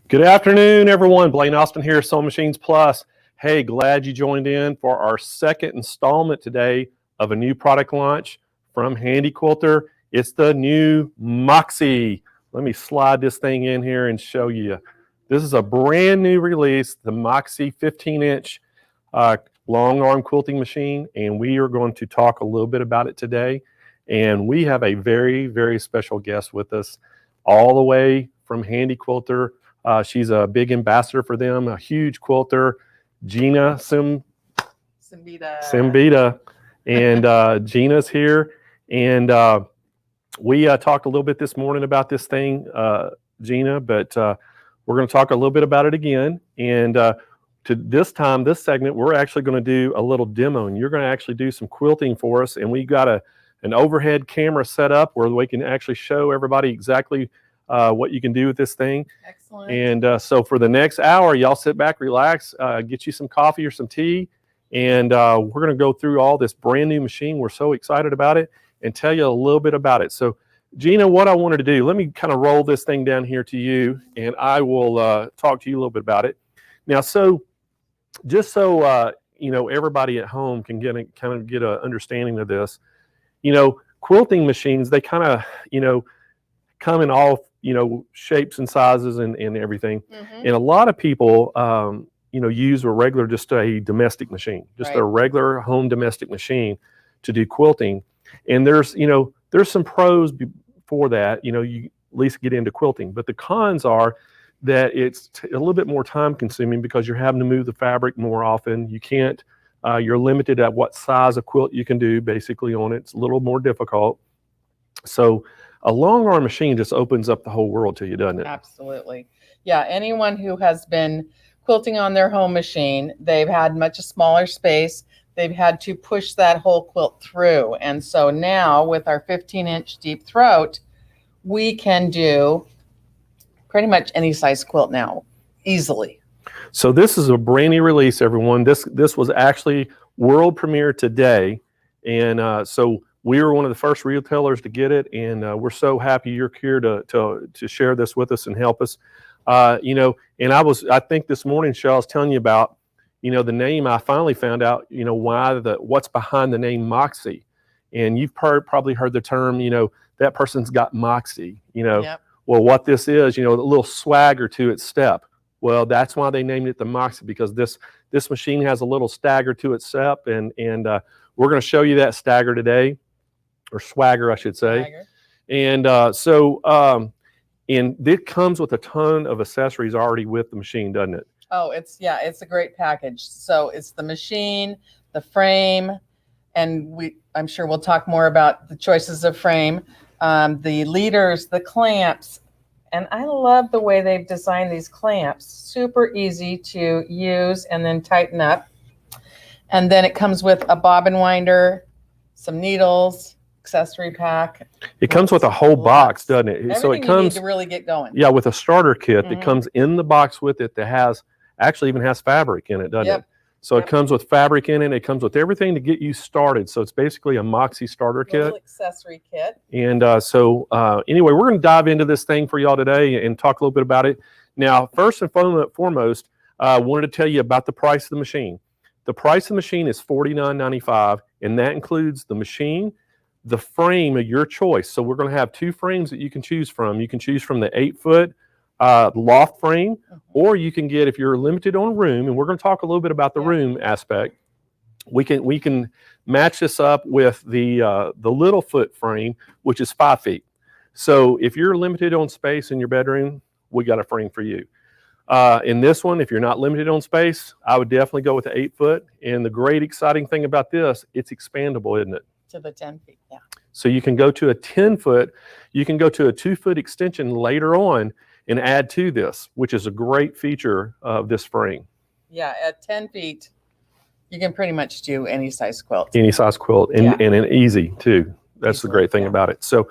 Good afternoon, everyone. Blaine Austin here, Sewing Machines Plus. Hey, glad you joined in for our second installment today of a new product launch from Handi Quilter. It's the new Moxie. Let me slide this thing in here and show you. This is a brand new release, the Moxie 15-inch long arm quilting machine, and we are going to talk a little bit about it today. And we have a very, very special guest with us all the way from Handi Quilter. She's a big ambassador for them, a huge quilter, Gina Siembieda. And Gina's here. And we talked a little bit this morning about this thing, Gina, but we're going to talk a little bit about it again. And to this segment, we're actually going to do a little demo, and you're going to actually do some quilting for us. And we got an overhead camera set up where we can actually show everybody exactly what you can do with this thing. Excellent. And so for the next hour, y'all sit back, relax, get you some coffee or some tea, and we're going to go through all this brand new machine. We're so excited about it and tell you a little bit about it. So Gina, what I wanted to do, let me kind of roll this thing down here to you, and I will talk to you a little bit about it. Now, so just so you know, everybody at home can get an understanding of this. You know, quilting machines, they kind of, you know, come in all, you know, shapes and sizes and everything. Mm-hmm. And a lot of people, you know, use just a domestic machine, just a regular home domestic machine to do quilting. And there's some pros for that, you know, you at least get into quilting. But the cons are that it's a little bit more time consuming because you're having to move the fabric more often. You can't, you're limited at what size of quilt you can do basically on it. It's a little more difficult. So a long arm machine just opens up the whole world to you, doesn't it? Absolutely. Yeah, anyone who has been quilting on their home machine, they've had much smaller space. They've had to push that whole quilt through. And so now with our 15-inch deep throat, we can do pretty much any size quilt now, easily. So this is a brand new release, everyone. This was actually world premiere today. And so we were one of the first retailers to get it, and we're so happy you're here to share this with us and help us. You know, and I think this morning, Cheryl, I was telling you about, you know, the name. I finally found out, you know, what's behind the name Moxie. And you've probably heard the term, you know, that person's got Moxie, you know. Yep. Well, what this is, you know, a little swagger to its step. Well, that's why they named it the Moxie, because this machine has a little stagger to its step, and we're going to show you that stagger today. Or swagger, I should say. Swagger. And and it comes with a ton of accessories already with the machine, doesn't it? Oh, it's a great package. So it's the machine, the frame, and I'm sure we'll talk more about the choices of frame, the leaders, the clamps, and I love the way they've designed these clamps. Super easy to use and then tighten up. And then it comes with a bobbin winder, some needles, accessory pack. It comes with a whole box, doesn't it? Everything so it comes you need to really get going. Yeah, with a starter kit that comes in the box with it that actually even has fabric in it, doesn't it? So it comes with fabric in it. It comes with everything to get you started. So it's basically a Moxie starter kit. Little accessory kit. And anyway, we're going to dive into this thing for y'all today and talk a little bit about it. Now, first and foremost, I wanted to tell you about the price of the machine. The price of the machine is $49.95, and that includes the machine, the frame of your choice. So we're going to have two frames that you can choose from. You can choose from the 8-foot loft frame, or you can get, if you're limited on room, and we're going to talk a little bit about the room aspect, we can match this up with the little foot frame, which is 5 feet. So if you're limited on space in your bedroom, we got a frame for you. In this one, if you're not limited on space, I would definitely go with the 8-foot. And the great exciting thing about this, it's expandable, isn't it? To the 10 feet, yeah. So you can go to a 10-foot, you can go to a 2-foot extension later on and add to this, which is a great feature of this frame. Yeah, at 10 feet, you can pretty much do any size quilt. Any size quilt, and easy too. That's the great thing about it. So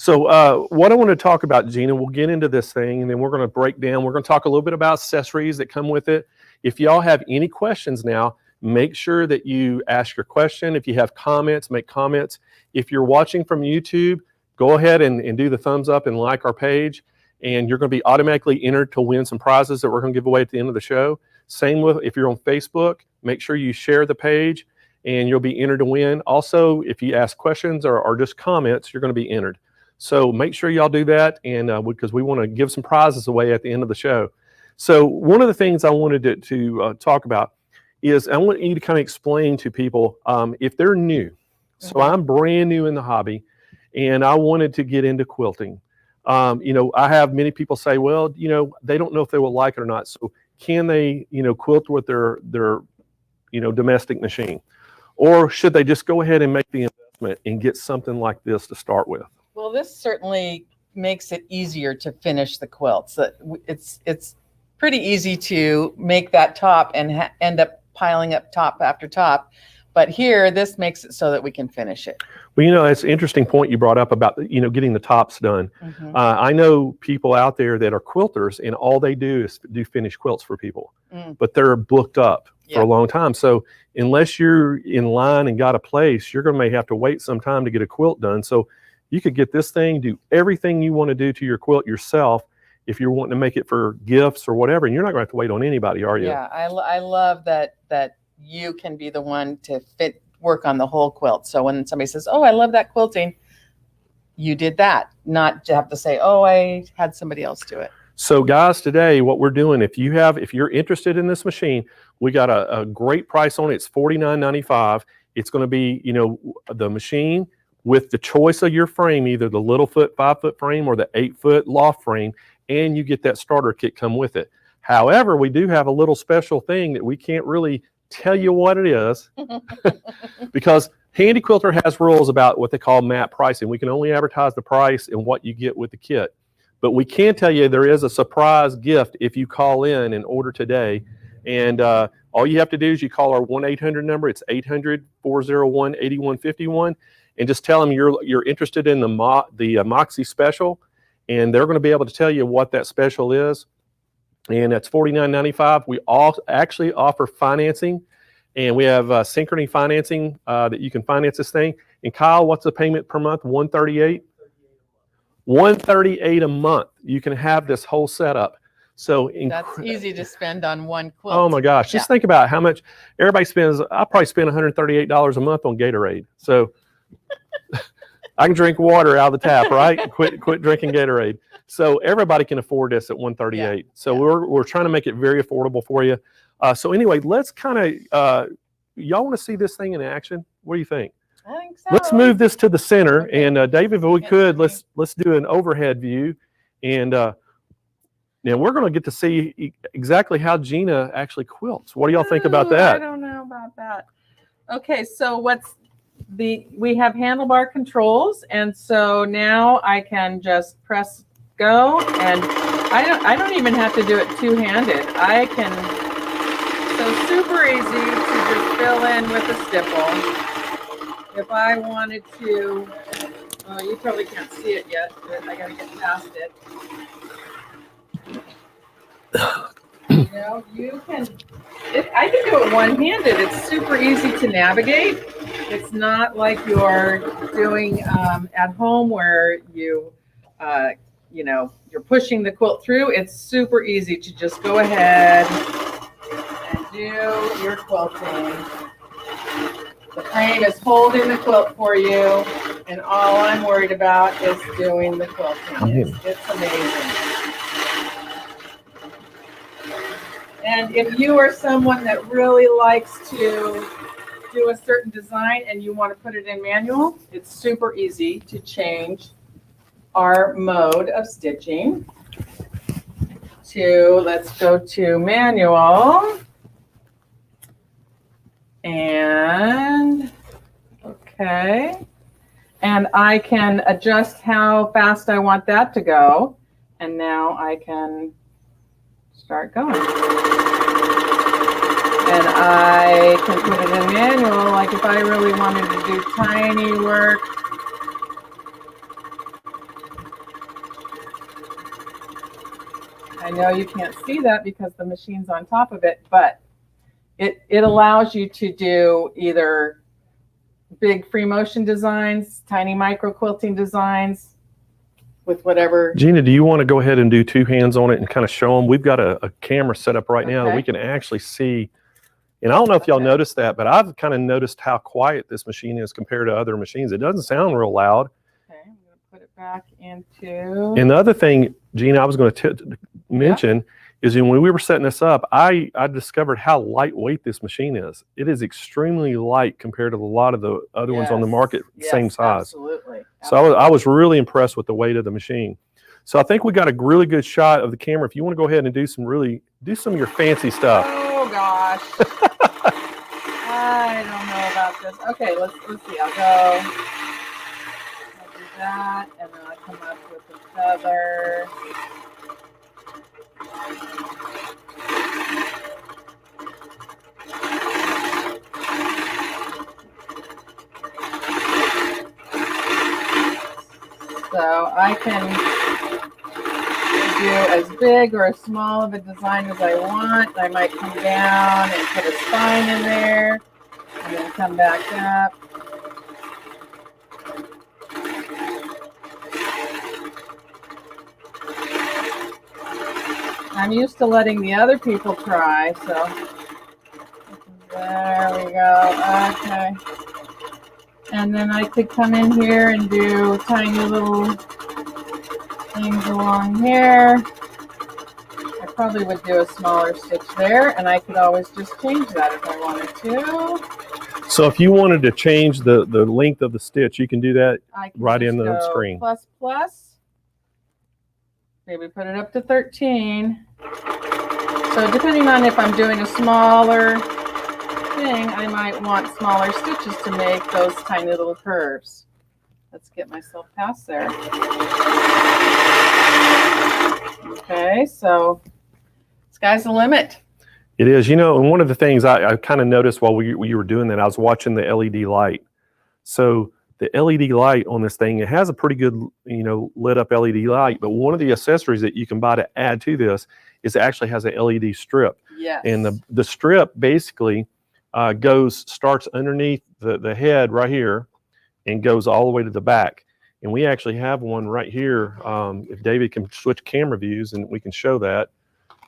what I want to talk about, Gina, we'll get into this thing, and then we're going to break down. We're going to talk a little bit about accessories that come with it. If y'all have any questions now, make sure that you ask your question. If you have comments, make comments. If you're watching from YouTube, go ahead and do the thumbs up and like our page. and you're going to be automatically entered to win some prizes that we're going to give away at the end of the show. Same with if you're on Facebook, make sure you share the page and you'll be entered to win. Also, if you ask questions or just comments, you're going to be entered. So make sure y'all do that, and because we want to give some prizes away at the end of the show. So one of the things I wanted to talk about is I want you to kind of explain to people if they're new. So I'm brand new in the hobby, and I wanted to get into quilting. You know, I have many people say, well, you know, they don't know if they will like it or not. So can they, you know, quilt with their you know, domestic machine, or should they just go ahead and make the investment and get something like this to start with? Well, this certainly makes it easier to finish the quilts. It's pretty easy to make that top and end up piling up top after top. But here, this makes it so that we can finish it. Well, you know, it's an interesting point you brought up about, you know, getting the tops done. I know people out there that are quilters, and all they do is do finished quilts for people, but they're booked up for a long time. So unless you're in line and got a place, you're going to may have to wait some time to get a quilt done. So you could get this thing, do everything you want to do to your quilt yourself if you're wanting to make it for gifts or whatever, and you're not going to have to wait on anybody, are you? Yeah, I love that you can be the one to work on the whole quilt. So when somebody says, oh, I love that quilting, you did that, not to have to say, oh, I had somebody else do it. So guys, today what we're doing, if you're interested in this machine, we got a great price on it. It's $49.95. It's going to be, you know, the machine with the choice of your frame, either the little foot 5-foot frame or the 8-foot loft frame, and you get that starter kit come with it. However, we do have a little special thing that we can't really tell you what it is because Handi Quilter has rules about what they call MAP pricing. We can only advertise the price and what you get with the kit. But we can tell you there is a surprise gift if you call in and order today. And all you have to do is you call our 1-800 number. It's 800-401-8151. And just tell them you're interested in the Moxie special. And they're going to be able to tell you what that special is. And that's $49.95. We all actually offer financing. And we have synchrony financing that you can finance this thing. And Kyle, what's the payment per month? $138? $138 a month. You can have this whole setup. So that's easy to spend on one quilt. Oh my gosh. Just think about how much everybody spends. I probably spend $138 a month on Gatorade. So I can drink water out of the tap, right? Quit drinking Gatorade. So everybody can afford this at $138. So we're trying to make it very affordable for you. So anyway, let's kind of, y'all want to see this thing in action? What do you think? I think so. Let's move this to the center. Okay. And David, if we could, let's do an overhead view. And now we're going to get to see exactly how Gina actually quilts. What do y'all think about that? I don't know about that. Okay, so we have handlebar controls, and so now I can just press go, and I don't even have to do it two-handed. I can, so super easy to just fill in with a stipple. If I wanted to, oh, you probably can't see it yet, but I gotta get past it. You know, I can do it one-handed. It's super easy to navigate. It's not like you're doing at home where you know, you're pushing the quilt through. It's super easy to just go ahead and do your quilting. The frame is holding the quilt for you, and all I'm worried about is doing the quilting. It's amazing. And if you are someone that really likes to do a certain design and you want to put it in manual, it's super easy to change our mode of stitching to, let's go to manual. And okay. And I can adjust how fast I want that to go. And now I can start going. And I can put it in manual, like if I really wanted to do tiny work. I know you can't see that because the machine's on top of it, but it allows you to do either big free motion designs, tiny micro quilting designs. with whatever. Gina, do you want to go ahead and do two hands on it and kind of show them? We've got a camera set up right now that we can actually see. And I don't know if y'all noticed that, but I've kind of noticed how quiet this machine is compared to other machines. It doesn't sound real loud. Okay, I'm going to put it back into. And the other thing, Gina, I was going to mention is when we were setting this up, I discovered how lightweight this machine is. It is extremely light compared to a lot of the other ones on the market, same size. Absolutely. So I was really impressed with the weight of the machine. So I think we got a really good shot of the camera. If you want to go ahead and do some of your fancy stuff. Oh gosh. I don't know about this. Okay, let's see. I'll do that, and then I'll come up with the feather. So I can do as big or as small of a design as I want. I might come down and put a spine in there and then come back up. I'm used to letting the other people try, so there we go. Okay. And then I could come in here and do tiny little things along here. I probably would do a smaller stitch there, and I could always just change that if I wanted to. So if you wanted to change the length of the stitch, you can do that right in the screen. Plus, plus. Maybe put it up to 13. So depending on if I'm doing a smaller thing, I might want smaller stitches to make those tiny little curves. Let's get myself past there. Okay, so sky's the limit. It is, you know, and one of the things I kind of noticed while you were doing that, I was watching the LED light. So the LED light on this thing, it has a pretty good, you know, lit up LED light, but one of the accessories that you can buy to add to this is it actually has an LED strip. Yes. And the strip basically starts underneath the head right here and goes all the way to the back. And we actually have one right here. If David can switch camera views and we can show that.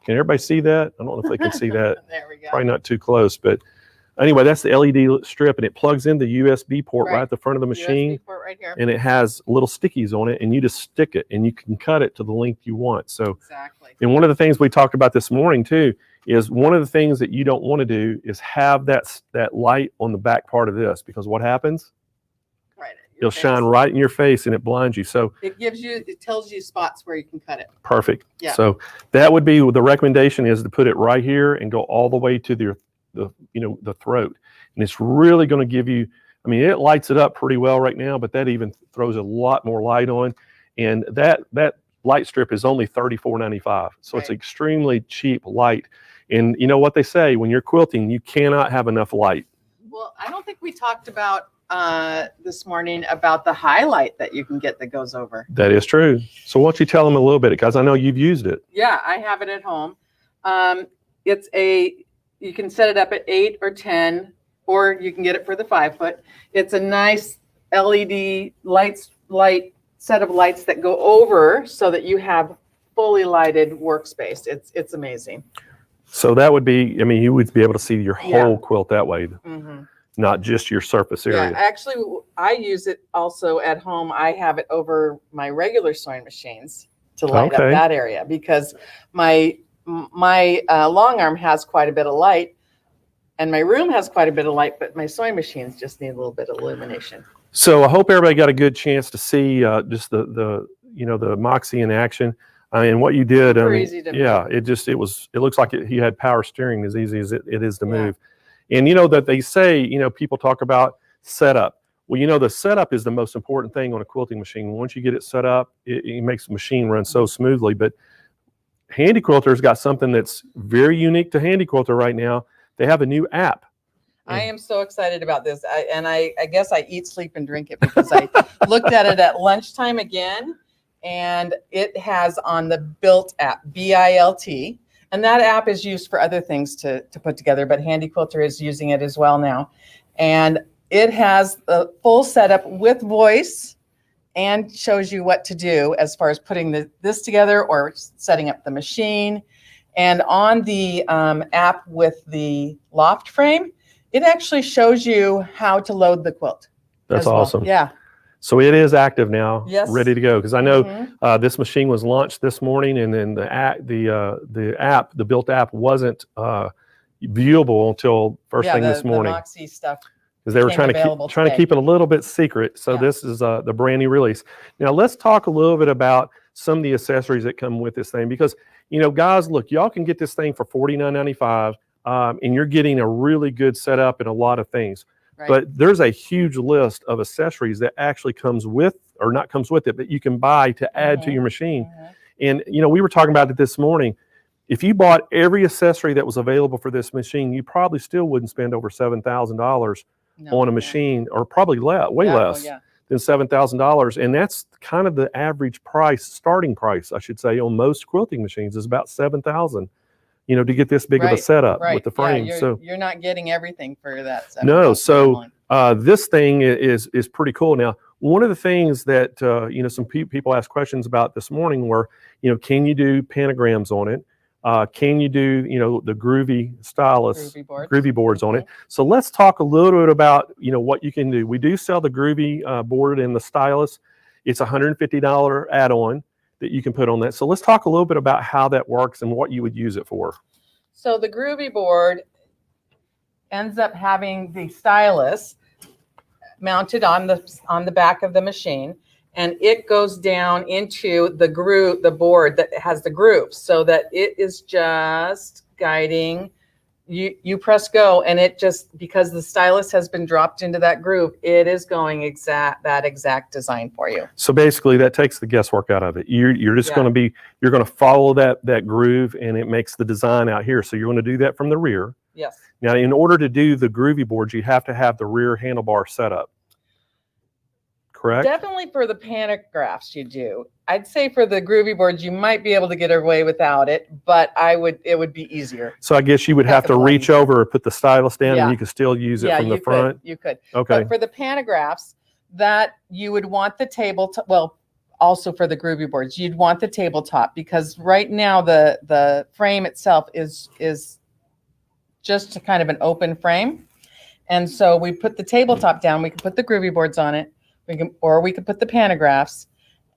Can everybody see that? I don't know if they can see that. There we go. Probably not too close, but anyway, that's the LED strip, and it plugs in the USB port right at the front of the machine. USB port right here. And it has little stickies on it, and you just stick it, and you can cut it to the length you want. So, exactly. And one of the things we talked about this morning too is one of the things that you don't want to do is have that light on the back part of this, because what happens? It'll shine right in your face and it blinds you. So it tells you spots where you can cut it. Perfect. Yeah. So that would be the recommendation, is to put it right here and go all the way to the throat. And it's really going to give you, I mean, it lights it up pretty well right now, but that even throws a lot more light on. And that light strip is only $34.95. So It's extremely cheap light. And you know what they say, when you're quilting, you cannot have enough light. Well, I don't think we talked about this morning about the highlight that you can get that goes over. That is true. So why don't you tell them a little bit, because I know you've used it. Yeah, I have it at home. You can set it up at 8 or 10, or you can get it for the 5-foot. It's a nice LED light set of lights that go over so that you have fully lighted workspace. It's amazing. So that would be, I mean, you would be able to see your whole quilt that way. Mm-hmm. Not just your surface area. Yeah, actually, I use it also at home. I have it over my regular sewing machines to light up that area, because my long arm has quite a bit of light, and my room has quite a bit of light, but my sewing machines just need a little bit of illumination. So I hope everybody got a good chance to see just the Moxie in action. I mean, what you did. Super easy to move. It looks like he had power steering, as easy as it is to move. And you know that they say, people talk about setup. Well, the setup is the most important thing on a quilting machine. Once you get it set up, it makes the machine run so smoothly. But Handi Quilter's got something that's very unique to Handi Quilter right now. They have a new app. I am so excited about this. I guess I eat, sleep, and drink it, because I looked at it at lunchtime again, and it has on the Built app, BILT. And that app is used for other things to put together, but Handi Quilter is using it as well now. And it has the full setup with voice and shows you what to do as far as putting this together or setting up the machine. And on the app with the loft frame, it actually shows you how to load the quilt. That's awesome. Yeah. So it is active now, Yes. ready to go. Because I know this machine was launched this morning, and then the built app wasn't viewable until first thing this morning. The Moxie stuff. Because they were trying to keep it a little bit secret. So this is the brand new release. Now let's talk a little bit about some of the accessories that come with this thing. Because guys, look, y'all can get this thing for $49.95, and you're getting a really good setup and a lot of things. Right. But there's a huge list of accessories that actually comes with, or not comes with it, but you can buy to add to your machine. And we were talking about it this morning. If you bought every accessory that was available for this machine, you probably still wouldn't spend over $7,000 on a machine, or probably way less than $7,000. And that's kind of the average price, starting price, I should say, on most quilting machines is about $7,000. To get this big of a setup with the frame. Yeah, you're not getting everything for that. No, so this thing is pretty cool. Now, one of the things that some people asked questions about this morning were, can you do pentagrams on it? Can you do the groovy stylus, groovy boards on it? So let's talk a little bit about what you can do. We do sell the groovy board and the stylus. It's a $150 add-on that you can put on that. So let's talk a little bit about how that works and what you would use it for. So the groovy board ends up having the stylus mounted on the back of the machine, and it goes down into the board that has the grooves, so that it is just guiding. You press go, and it just, because the stylus has been dropped into that groove, it is going that exact design for you. So basically that takes the guesswork out of it. You're just going to follow that groove, and it makes the design out here. So you're going to do that from the rear. Yes. Now, in order to do the groovy boards, you have to have the rear handlebar set up. Correct? Definitely for the pantographs you do. I'd say for the groovy boards, you might be able to get away without it, but it would be easier. So I guess you would have to reach over or put the stylus down, and you could still use it from the front. You could. Okay. But for the pantographs, that you would want the tabletop, well, also for the groovy boards, you'd want the tabletop, because right now the frame itself is just a kind of an open frame. And so we put the tabletop down, we can put the groovy boards on it. We could put the pantographs,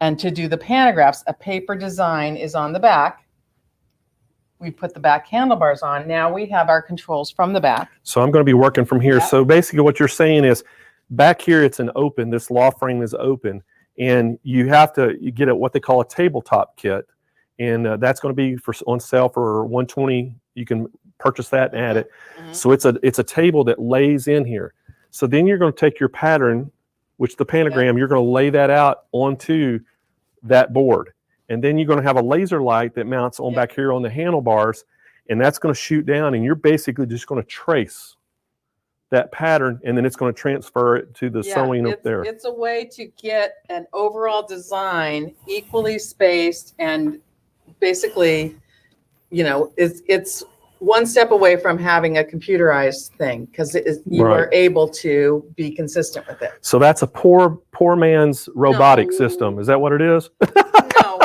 and to do the pantographs, a paper design is on the back. We put the back handlebars on. Now we have our controls from the back. So I'm going to be working from here. So basically what you're saying is back here, it's an open, this loft frame is open, and you have to get what they call a tabletop kit. And that's going to be on sale for $120. You can purchase that and add it. So it's a table that lays in here. So then you're going to take your pattern, which the pentagram, you're going to lay that out onto that board. And then you're going to have a laser light that mounts on back here on the handlebars, and that's going to shoot down, and you're basically just going to trace that pattern, and then it's going to transfer it to the sewing up there. It's a way to get an overall design equally spaced, and basically, it's one step away from having a computerized thing, because you are able to be consistent with it. So that's a poor man's robotic system. Is that what it is? No.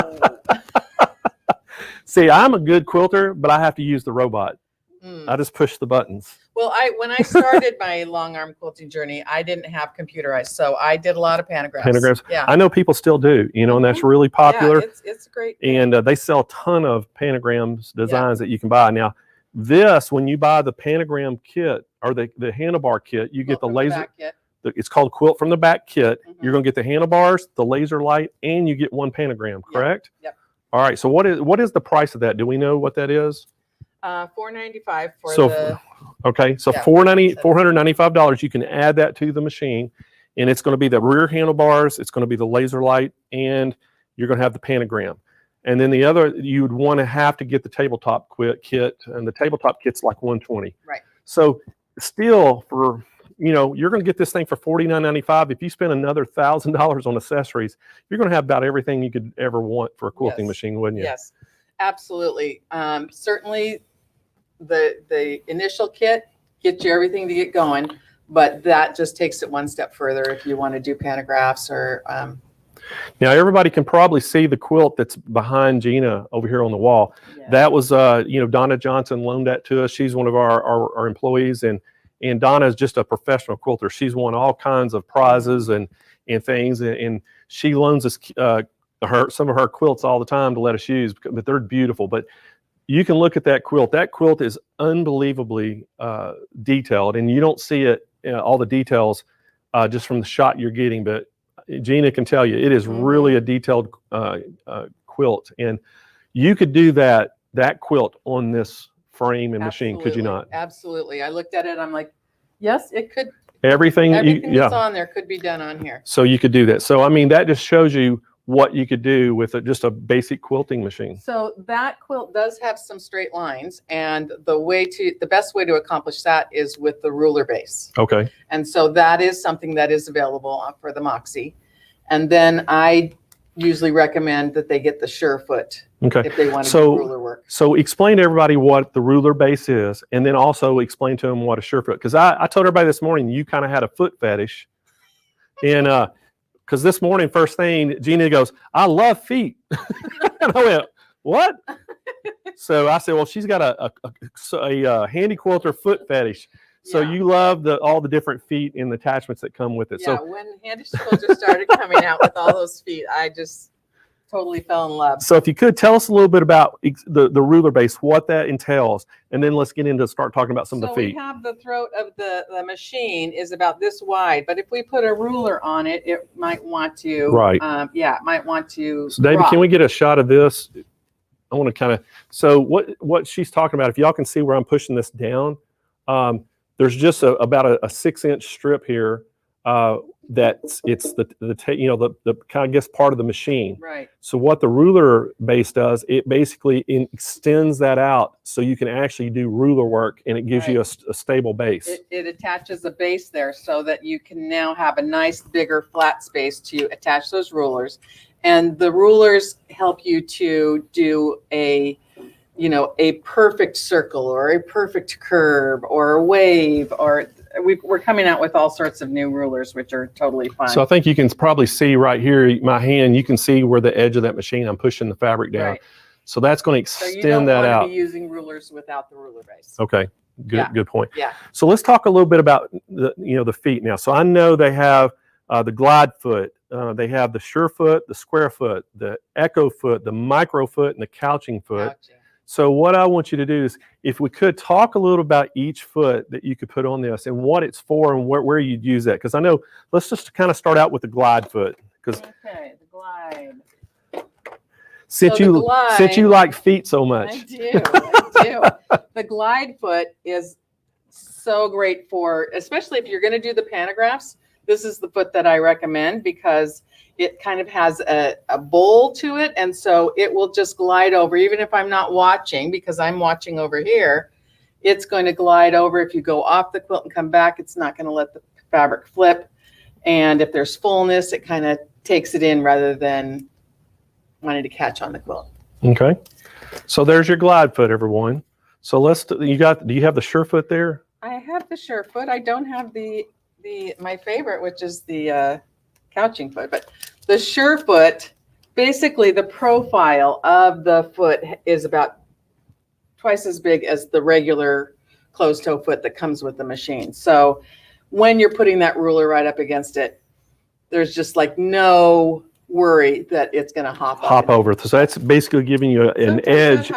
See, I'm a good quilter, but I have to use the robot. I just push the buttons. Well, when I started my long arm quilting journey, I didn't have computerized, so I did a lot of pantographs. Pantographs. Yeah. I know people still do, and that's really popular. Yeah, it's great. And they sell a ton of pentagrams designs that you can buy. Now, when you buy the pentagram kit or the handlebar kit, you get the laser. It's called Quilt from the Back kit. You're going to get the handlebars, the laser light, and you get one pentagram, correct? Yep. All right. So what is the price of that? Do we know what that is? $495 for the. Okay, so $495. You can add that to the machine, and it's going to be the rear handlebars. It's going to be the laser light, and you're going to have the pentagram. And then the other, you would want to have to get the tabletop kit, and the tabletop kit's like $120. Right. So still, for you're going to get this thing for $49.95. If you spend another $1,000 on accessories, you're going to have about everything you could ever want for a quilting machine, wouldn't you? Yes, absolutely. Certainly, the initial kit gets you everything to get going, but that just takes it one step further if you want to do pantographs or Now everybody can probably see the quilt that's behind Gina over here on the wall. Yeah. That was, Donna Johnson loaned that to us. She's one of our employees, and Donna is just a professional quilter. She's won all kinds of prizes and things, and she loans us some of her quilts all the time to let us use, but they're beautiful. But you can look at that quilt. That quilt is unbelievably detailed, and you don't see it, all the details just from the shot you're getting, but Gina can tell you it is really a detailed quilt, and you could do that quilt on this frame and machine, could you not? Absolutely. I looked at it, I'm like, yes, it could. Everything that's on there could be done on here. So you could do that. So I mean, that just shows you what you could do with just a basic quilting machine. So that quilt does have some straight lines, and the best way to accomplish that is with the ruler base. Okay. And so that is something that is available for the Moxie. And then I usually recommend that they get the Surefoot if they want to do ruler work. So explain to everybody what the ruler base is, and then also explain to them what a Surefoot, because I told everybody this morning you kind of had a foot fetish, and because this morning, first thing, Gina goes, "I love feet." And I went, "What?" So I said, "Well, she's got a Handi Quilter foot fetish." So you love all the different feet and the attachments that come with it. Yeah, so when Handi Quilter started coming out with all those feet, I just totally fell in love. So if you could tell us a little bit about the ruler base, what that entails, and then let's get into start talking about some of the feet. So we have the throat of the machine is about this wide, but if we put a ruler on it, it might want to, it might want to. So David, can we get a shot of this? I want to kind of, so what she's talking about, if y'all can see where I'm pushing this down, there's just about a 6-inch strip here it's the kind of, I guess, part of the machine. Right. So what the ruler base does, it basically extends that out so you can actually do ruler work, and it gives you a stable base. It attaches a base there so that you can now have a nice bigger flat space to attach those rulers, and the rulers help you to do a perfect circle or a perfect curve or a wave, or we're coming out with all sorts of new rulers, which are totally fun. So I think you can probably see right here, my hand, you can see where the edge of that machine, I'm pushing the fabric down. Right. So that's going to extend that out. So you don't want to be using rulers without the ruler base. Okay, good point. Yeah. So let's talk a little bit about the feet now. So I know they have the glide foot, they have the Surefoot, the square foot, the echo foot, the micro foot, and the couching foot. So what I want you to do is, if we could talk a little about each foot that you could put on this and what it's for and where you'd use that. Because I know, let's just kind of start out with the glide foot. Okay, the glide. Since you like feet so much. I do. The glide foot is so great for, especially if you're going to do the pantographs. This is the foot that I recommend because it kind of has a bowl to it, and so it will just glide over. Even if I'm not watching, because I'm watching over here, it's going to glide over. If you go off the quilt and come back, it's not going to let the fabric flip. And if there's fullness, it kind of takes it in rather than wanting to catch on the quilt. Okay, so there's your glide foot, everyone. So do you have the Surefoot there? I have the Surefoot. I don't have my favorite, which is the couching foot, but the Surefoot, basically the profile of the foot is about twice as big as the regular closed toe foot that comes with the machine. So when you're putting that ruler right up against it, there's just like no worry that it's going to hop over. So that's basically giving you an edge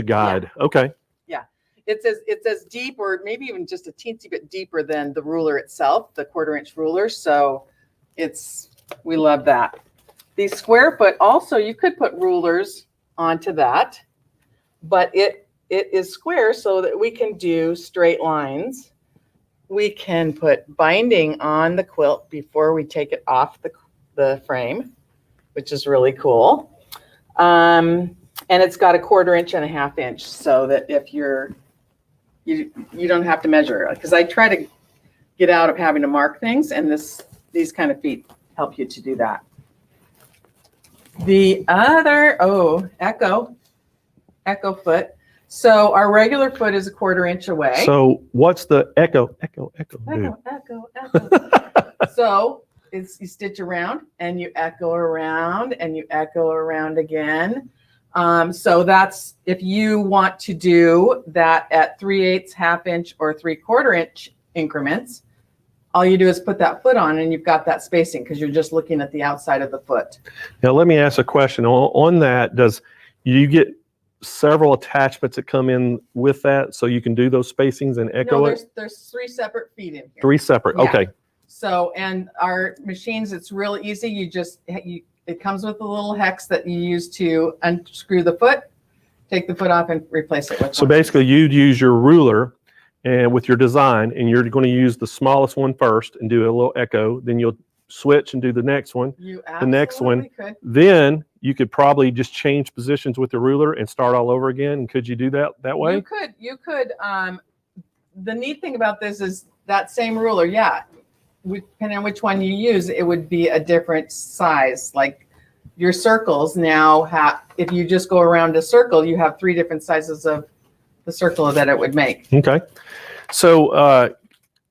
guide. Yeah. Okay. Yeah. It's as deep, or maybe even just a teensy bit deeper than the ruler itself, the 1/4-inch ruler. So we love that. The square foot, also you could put rulers onto that, but it is square so that we can do straight lines. We can put binding on the quilt before we take it off the frame, which is really cool. And it's got a 1/4 inch and a 1/2 inch, so that if you don't have to measure, because I try to get out of having to mark things, and these kind of feet help you to do that. The other, echo foot. So our regular foot is a 1/4 inch away. So what's the echo? Echo. So you stitch around and you echo around and you echo around again. So that's, if you want to do that at 3/8, ½ inch, or 3/4 inch increments, all you do is put that foot on and you've got that spacing because you're just looking at the outside of the foot. Now, let me ask a question on that. Does you get several attachments that come in with that so you can do those spacings and echo No, it? there's 3 separate feet in here. 3 separate. Yeah. Okay. So, and our machines, it's real easy. It comes with a little hex that you use to unscrew the foot, take the foot off, and replace it with. So basically, you'd use your ruler and with your design, and you're going to use the smallest one first and do a little echo. Then you'll switch and do the next one. The next one. Could. Then you could probably just change positions with the ruler and start all over again. And could you do that way? You could. The neat thing about this is that same ruler. Yeah. Depending on which one you use, it would be a different size. Like your circles now have, if you just go around a circle, you have 3 different sizes of the circle that it would make. Okay. So,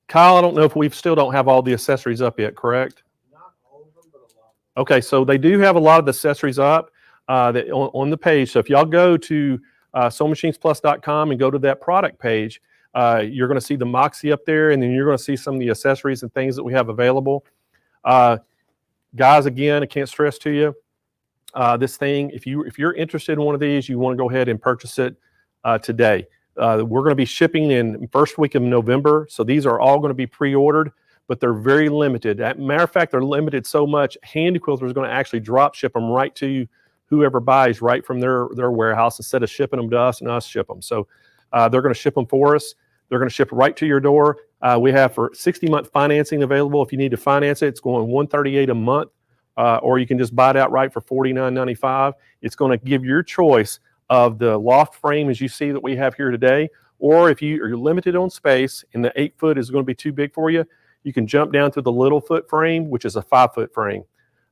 Kyle, I don't know if we still don't have all the accessories up yet, correct? Not all of them, but a lot. Okay, so they do have a lot of the accessories up on the page. So if y'all go to SewingMachinesPlus.com and go to that product page, you're going to see the Moxie up there, and then you're going to see some of the accessories and things that we have available. Guys, again, I can't stress to you, this thing, if you're interested in one of these, you want to go ahead and purchase it today. We're going to be shipping in first week of November, so these are all going to be pre-ordered, but they're very limited. As a matter of fact, they're limited so much, Handi Quilter is going to actually drop ship them right to whoever buys right from their warehouse instead of shipping them to us and us ship them. So they're going to ship them for us. They're going to ship right to your door. We have for 60-month financing available. If you need to finance it, it's going $138 a month, or you can just buy it outright for $49.95. It's going to give your choice of the loft frame as you see that we have here today, or if you're limited on space and the 8-foot is going to be too big for you, you can jump down to the little foot frame, which is a 5-foot frame.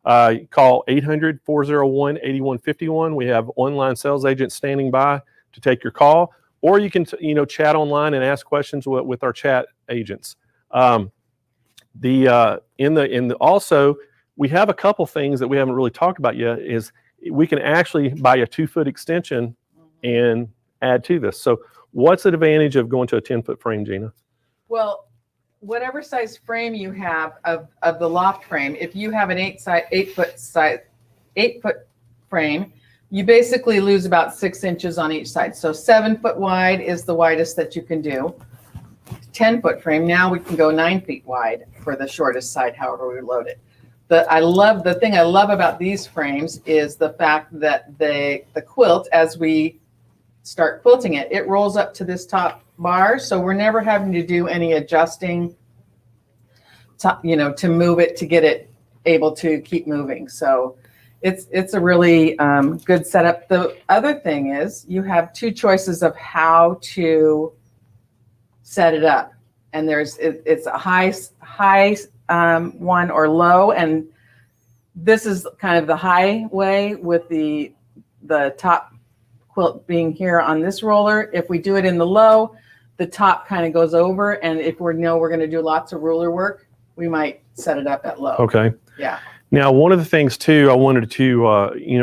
Call 800-401-8151. We have online sales agents standing by to take your call. Or you can, chat online and ask questions with our chat agents. Also, we have a couple things that we haven't really talked about yet. Is we can actually buy a 2-foot extension and add to this. So, what's the advantage of going to a 10-foot frame, Gina? Well, whatever size frame you have of the loft frame, if you have an 8-foot frame, you basically lose about 6 inches on each side. So 7-foot wide is the widest that you can do. 10-foot frame, now we can go 9 feet wide for the shortest side, however we load it. The thing I love about these frames is the fact that the quilt, as we start quilting it, it rolls up to this top bar. So we're never having to do any adjusting to move it, to get it able to keep moving. So it's a really good setup. The other thing is you have 2 choices of how to set it up, and it's a high one or low, and this is kind of the high way with the top quilt being here on this roller. If we do it in the low, the top kind of goes over, and if we're going to do lots of ruler work, we might set it up at low. Okay. Yeah. Now, one of the things too, I wanted to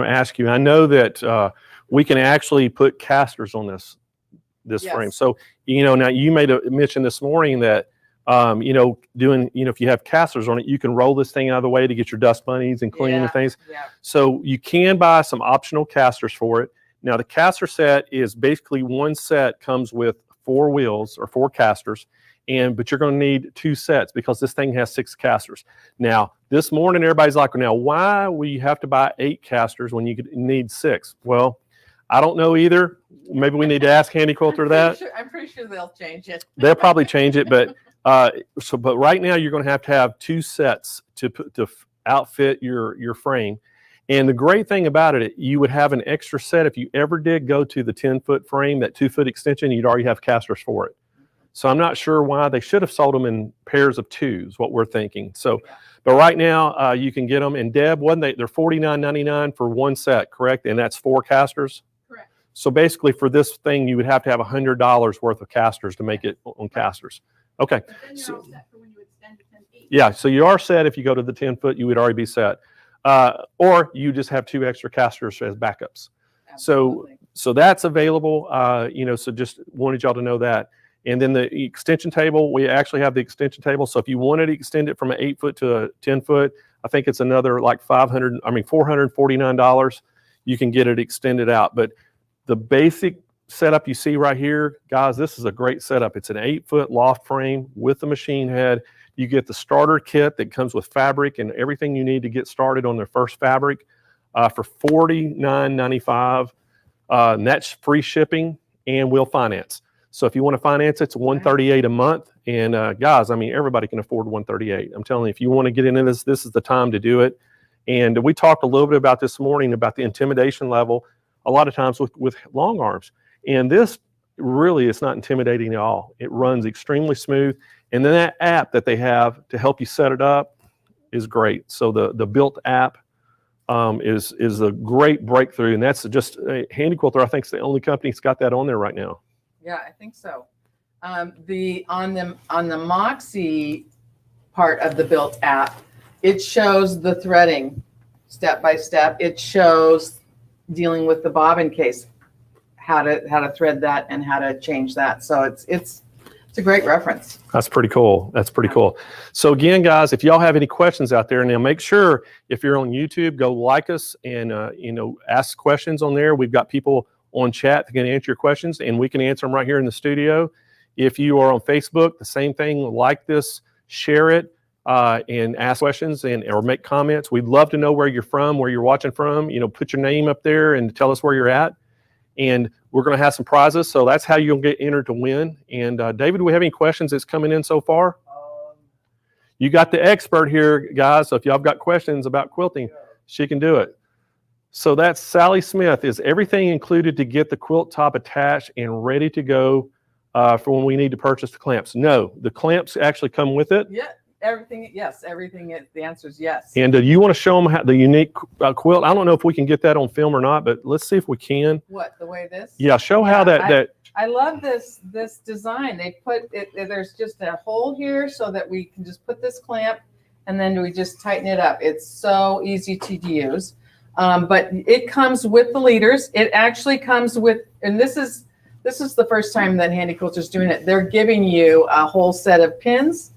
ask you. I know that we can actually put casters on this yes. frame. So now you made a mention this morning that if you have casters on it, you can roll this thing out of the way to get your dust bunnies and clean and things. Yeah. So you can buy some optional casters for it. Now the caster set is basically one set comes with 4 wheels or 4 casters. But you're going to need 2 sets because this thing has 6 casters. Now, this morning, everybody's like, now, why we have to buy 8 casters when you could need 6? Well, I don't know either. Maybe we need to ask Handi Quilter that. I'm pretty sure they'll change it. They'll probably change it, but right now you're going to have 2 sets to outfit your frame. And the great thing about it, you would have an extra set if you ever did go to the 10-foot frame, that 2-foot extension, you'd already have casters for it. So I'm not sure why they should have sold them in pairs of 2s, what we're thinking. So, but right now you can get them. And Deb, they're $49.99 for 1 set, correct? And that's 4 casters? Correct. So basically for this thing, you would have to have $100 worth of casters to make it on casters. Okay. But then you're all set for when you extend to 10 feet. Yeah, so you are set. If you go to the 10 foot, you would already be set. Or you just have 2 extra casters as backups. Absolutely. So that's available, so just wanted y'all to know that. And then the extension table, we actually have the extension table. So if you wanted to extend it from an 8 foot to a 10 foot, I think it's another like $449. You can get it extended out. But the basic setup you see right here, guys, this is a great setup. It's an 8 foot loft frame with the machine head. You get the starter kit that comes with fabric and everything you need to get started on their first fabric for $49.95. And that's free shipping and we'll finance. So if you want to finance, it's $138 a month. And guys, I mean, everybody can afford $138. I'm telling you, if you want to get into this, this is the time to do it. And we talked a little bit about this morning about the intimidation level a lot of times with long arms. And this really is not intimidating at all. It runs extremely smooth. And then that app that they have to help you set it up is great. So the built app is a great breakthrough. And that's just Handi Quilter, I think, is the only company that's got that on there right now. Yeah, I think so. On the Moxie part of the built app, it shows the threading step by step. It shows dealing with the bobbin case, how to thread that and how to change that. So it's a great reference. That's pretty cool. That's pretty cool. So again, guys, if y'all have any questions out there, now make sure if you're on YouTube, go like us and ask questions on there. We've got people on chat that can answer your questions, and we can answer them right here in the studio. If you are on Facebook, the same thing. Like this, share it, and ask questions or make comments. We'd love to know where you're from, where you're watching from. Put your name up there and tell us where you're at. And we're going to have some prizes, so that's how you'll get entered to win. And David, do we have any questions that's coming in so far? You got the expert here, guys, so if y'all have got questions about quilting, she can do it. So that's Sally Smith. Is everything included to get the quilt top attached and ready to go for when we need to purchase the clamps? No, the clamps actually come with it. Yeah, everything. Yes, everything. The answer is yes. And do you want to show them the unique quilt? I don't know if we can get that on film or not, but let's see if we can. What, the way this? Yeah, show how that. I love this design. They put it. There's just a hole here so that we can just put this clamp, and then we just tighten it up. It's so easy to use. But it comes with the leaders. It actually comes with, and this is the first time that Handi Quilter's doing it. They're giving you a whole set of pins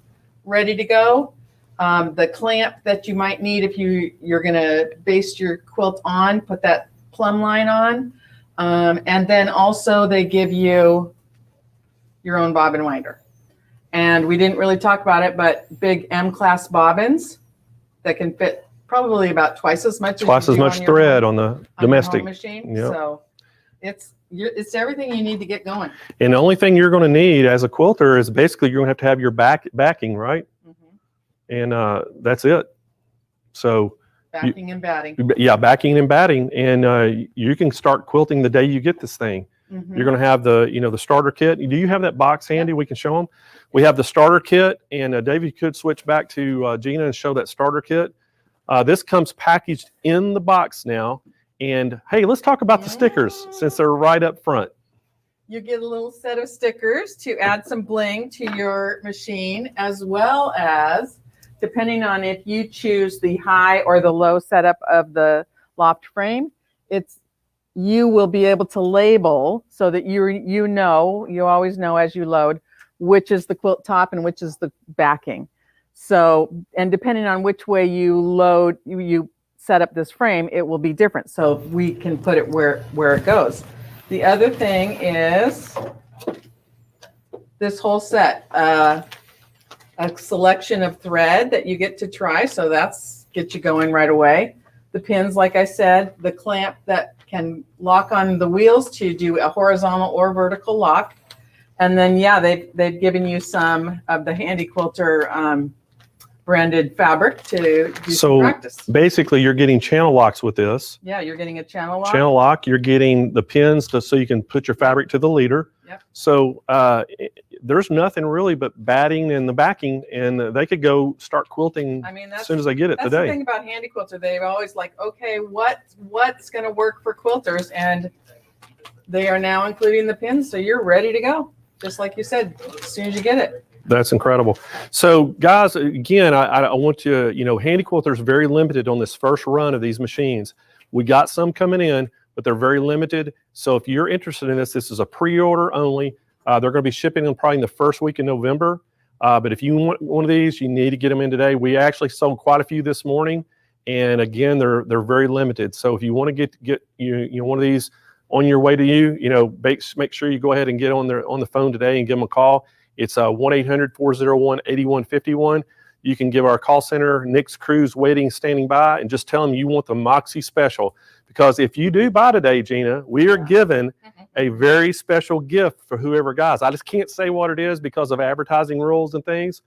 ready to go. The clamp that you might need if you're going to base your quilt on, put that plumb line on. And then also they give you your own bobbin winder. And we didn't really talk about it, but big M-class bobbins that can fit probably about twice as much thread on the domestic machine. Yep. So it's everything you need to get going. And the only thing you're going to need as a quilter is basically you're going to have your backing, right? Mm-hmm. And that's it. So backing and batting. Yeah, backing and batting, and you can start quilting the day you get this thing. Mm-hmm. You're going to have the starter kit. Do you have that box handy? Yep. We can show them. We have the starter kit, and Dave, you could switch back to Gina and show that starter kit. This comes packaged in the box now. And hey, let's talk about the stickers since they're right up front. You get a little set of stickers to add some bling to your machine, as well as, depending on if you choose the high or the low setup of the loft frame, you will be able to label so that you always know as you load which is the quilt top and which is the backing. So, and depending on which way you load, you set up this frame, it will be different. So we can put it where it goes. The other thing is this whole set, a selection of thread that you get to try. So that's get you going right away. The pins, like I said, the clamp that can lock on the wheels to do a horizontal or vertical lock. And then, yeah, they've given you some of the Handi Quilter branded fabric to do some practice. Basically, you're getting channel locks with this. Yeah, you're getting a channel lock. Channel lock. You're getting the pins so you can put your fabric to the leader. Yep. So there's nothing really but batting and the backing, and they could go start quilting as soon as they get it today. That's the thing about Handi Quilter. They've always like, okay, what's going to work for quilters? And they are now including the pins, so you're ready to go. Just like you said, as soon as you get it. That's incredible. So guys, again, I want you, Handi Quilter is very limited on this first run of these machines. We got some coming in, but they're very limited. So if you're interested in this is a pre-order only. They're going to be shipping them probably in the first week in November. But if you want one of these, you need to get them in today. We actually sold quite a few this morning. And again, they're very limited. So if you want to get one of these on your way to you, make sure you go ahead and get on the phone today and give them a call. It's 1-800-401-8151. You can give our call center, Nick's Cruz waiting, standing by, and just tell them you want the Moxie special. Because if you do buy today, Gina, we are giving a very special gift for whoever guys. I just can't say what it is because of advertising rules and things,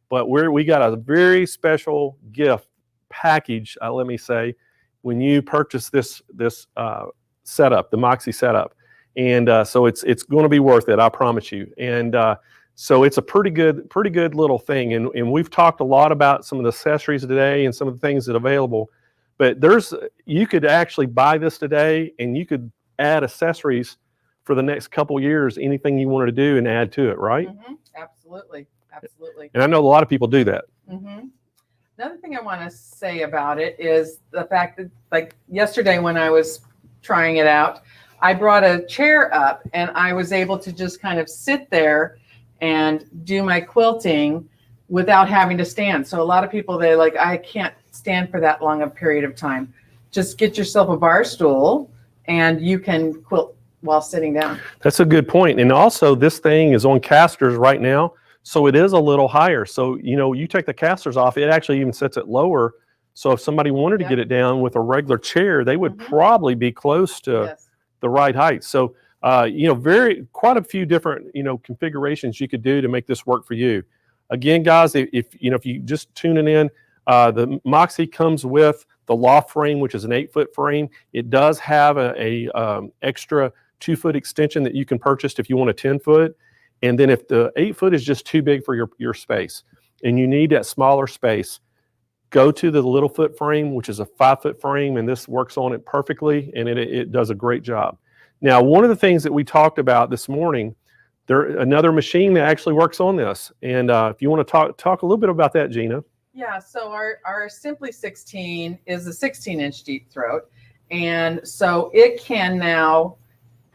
but we got a very special gift package, let me say, when you purchase this setup, the Moxie setup. And so it's going to be worth it, I promise you. And so it's a pretty good little thing. And we've talked a lot about some of the accessories today and some of the things that are available. But you could actually buy this today and you could add accessories for the next couple years, anything you wanted to do and add to it, right? Mm-hmm. Absolutely. And I know a lot of people do that. Mm-hmm. Another thing I want to say about it is the fact that, like yesterday when I was trying it out, I brought a chair up and I was able to just kind of sit there and do my quilting without having to stand. So a lot of people, they're like, I can't stand for that long a period of time. Just get yourself a bar stool and you can quilt while sitting down. That's a good point. And also this thing is on casters right now, so it is a little higher. So, you take the casters off, it actually even sets it lower. So if somebody wanted to get it down with a regular chair, they would probably be close to the right height. So, quite a few different, configurations you could do to make this work for you. Again, guys, if you just tuning in, the Moxie comes with the loft frame, which is an 8-foot frame. It does have a extra 2-foot extension that you can purchase if you want a 10-foot. And then if the 8-foot is just too big for your space and you need that smaller space, go to the little foot frame, which is a 5-foot frame, and this works on it perfectly, and it does a great job. Now, one of the things that we talked about this morning, another machine that actually works on this. And if you want to talk a little bit about that, Gina. Yeah, so our Simply 16 is a 16-inch deep throat. And so it can now,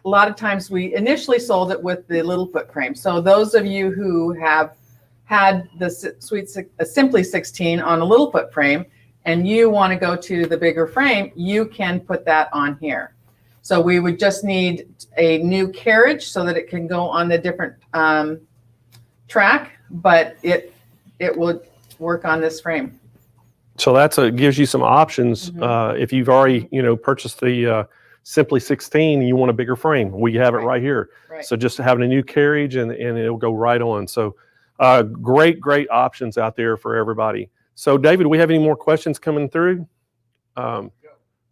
a lot of times we initially sold it with the little foot frame. So those of you who have had the Simply 16 on a little foot frame and you want to go to the bigger frame, you can put that on here. So we would just need a new carriage so that it can go on the different track, but it would work on this frame. So gives you some options. If you've already purchased the Simply 16 and you want a bigger frame, we have it right here. Right. So just having a new carriage and it'll go right on. So great options out there for everybody. So David, do we have any more questions coming through?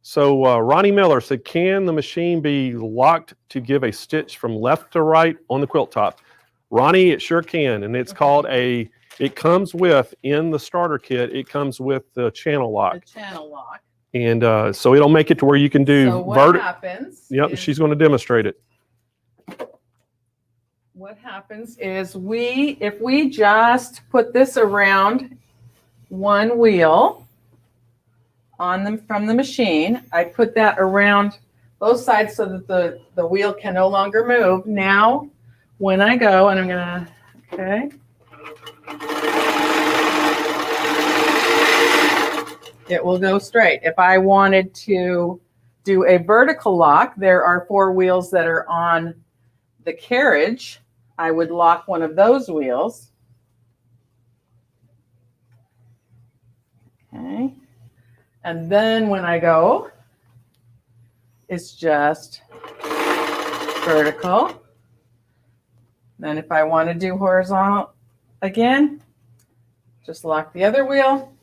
So Ronnie Miller said, can the machine be locked to give a stitch from left to right on the quilt top? Ronnie, it sure can. And it's called it comes with, in the starter kit, it comes with the channel lock. The channel lock. And so it'll make it to where you can do so what happens Yep, is, she's going to demonstrate it. What happens is if we just put this around one wheel from the machine, I put that around both sides so that the wheel can no longer move. Now, when I go, and I'm gonna, it will go straight. If I wanted to do a vertical lock, there are 4 wheels that are on the carriage. I would lock one of those wheels. Okay. And then when I go, it's just vertical. Then if I want to do horizontal again, just lock the other wheel.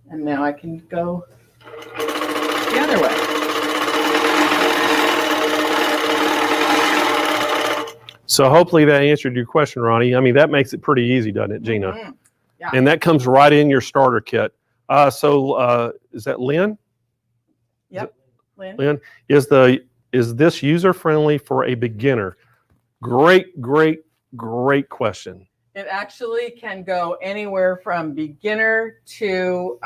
And now I can go the other way. So hopefully that answered your question, Ronnie. I mean, that makes it pretty easy, doesn't it, Gina? Yeah. And that comes right in your starter kit. So is that Lynn? Yep. Lynn, is this user friendly for a beginner? Great question. It actually can go anywhere from beginner to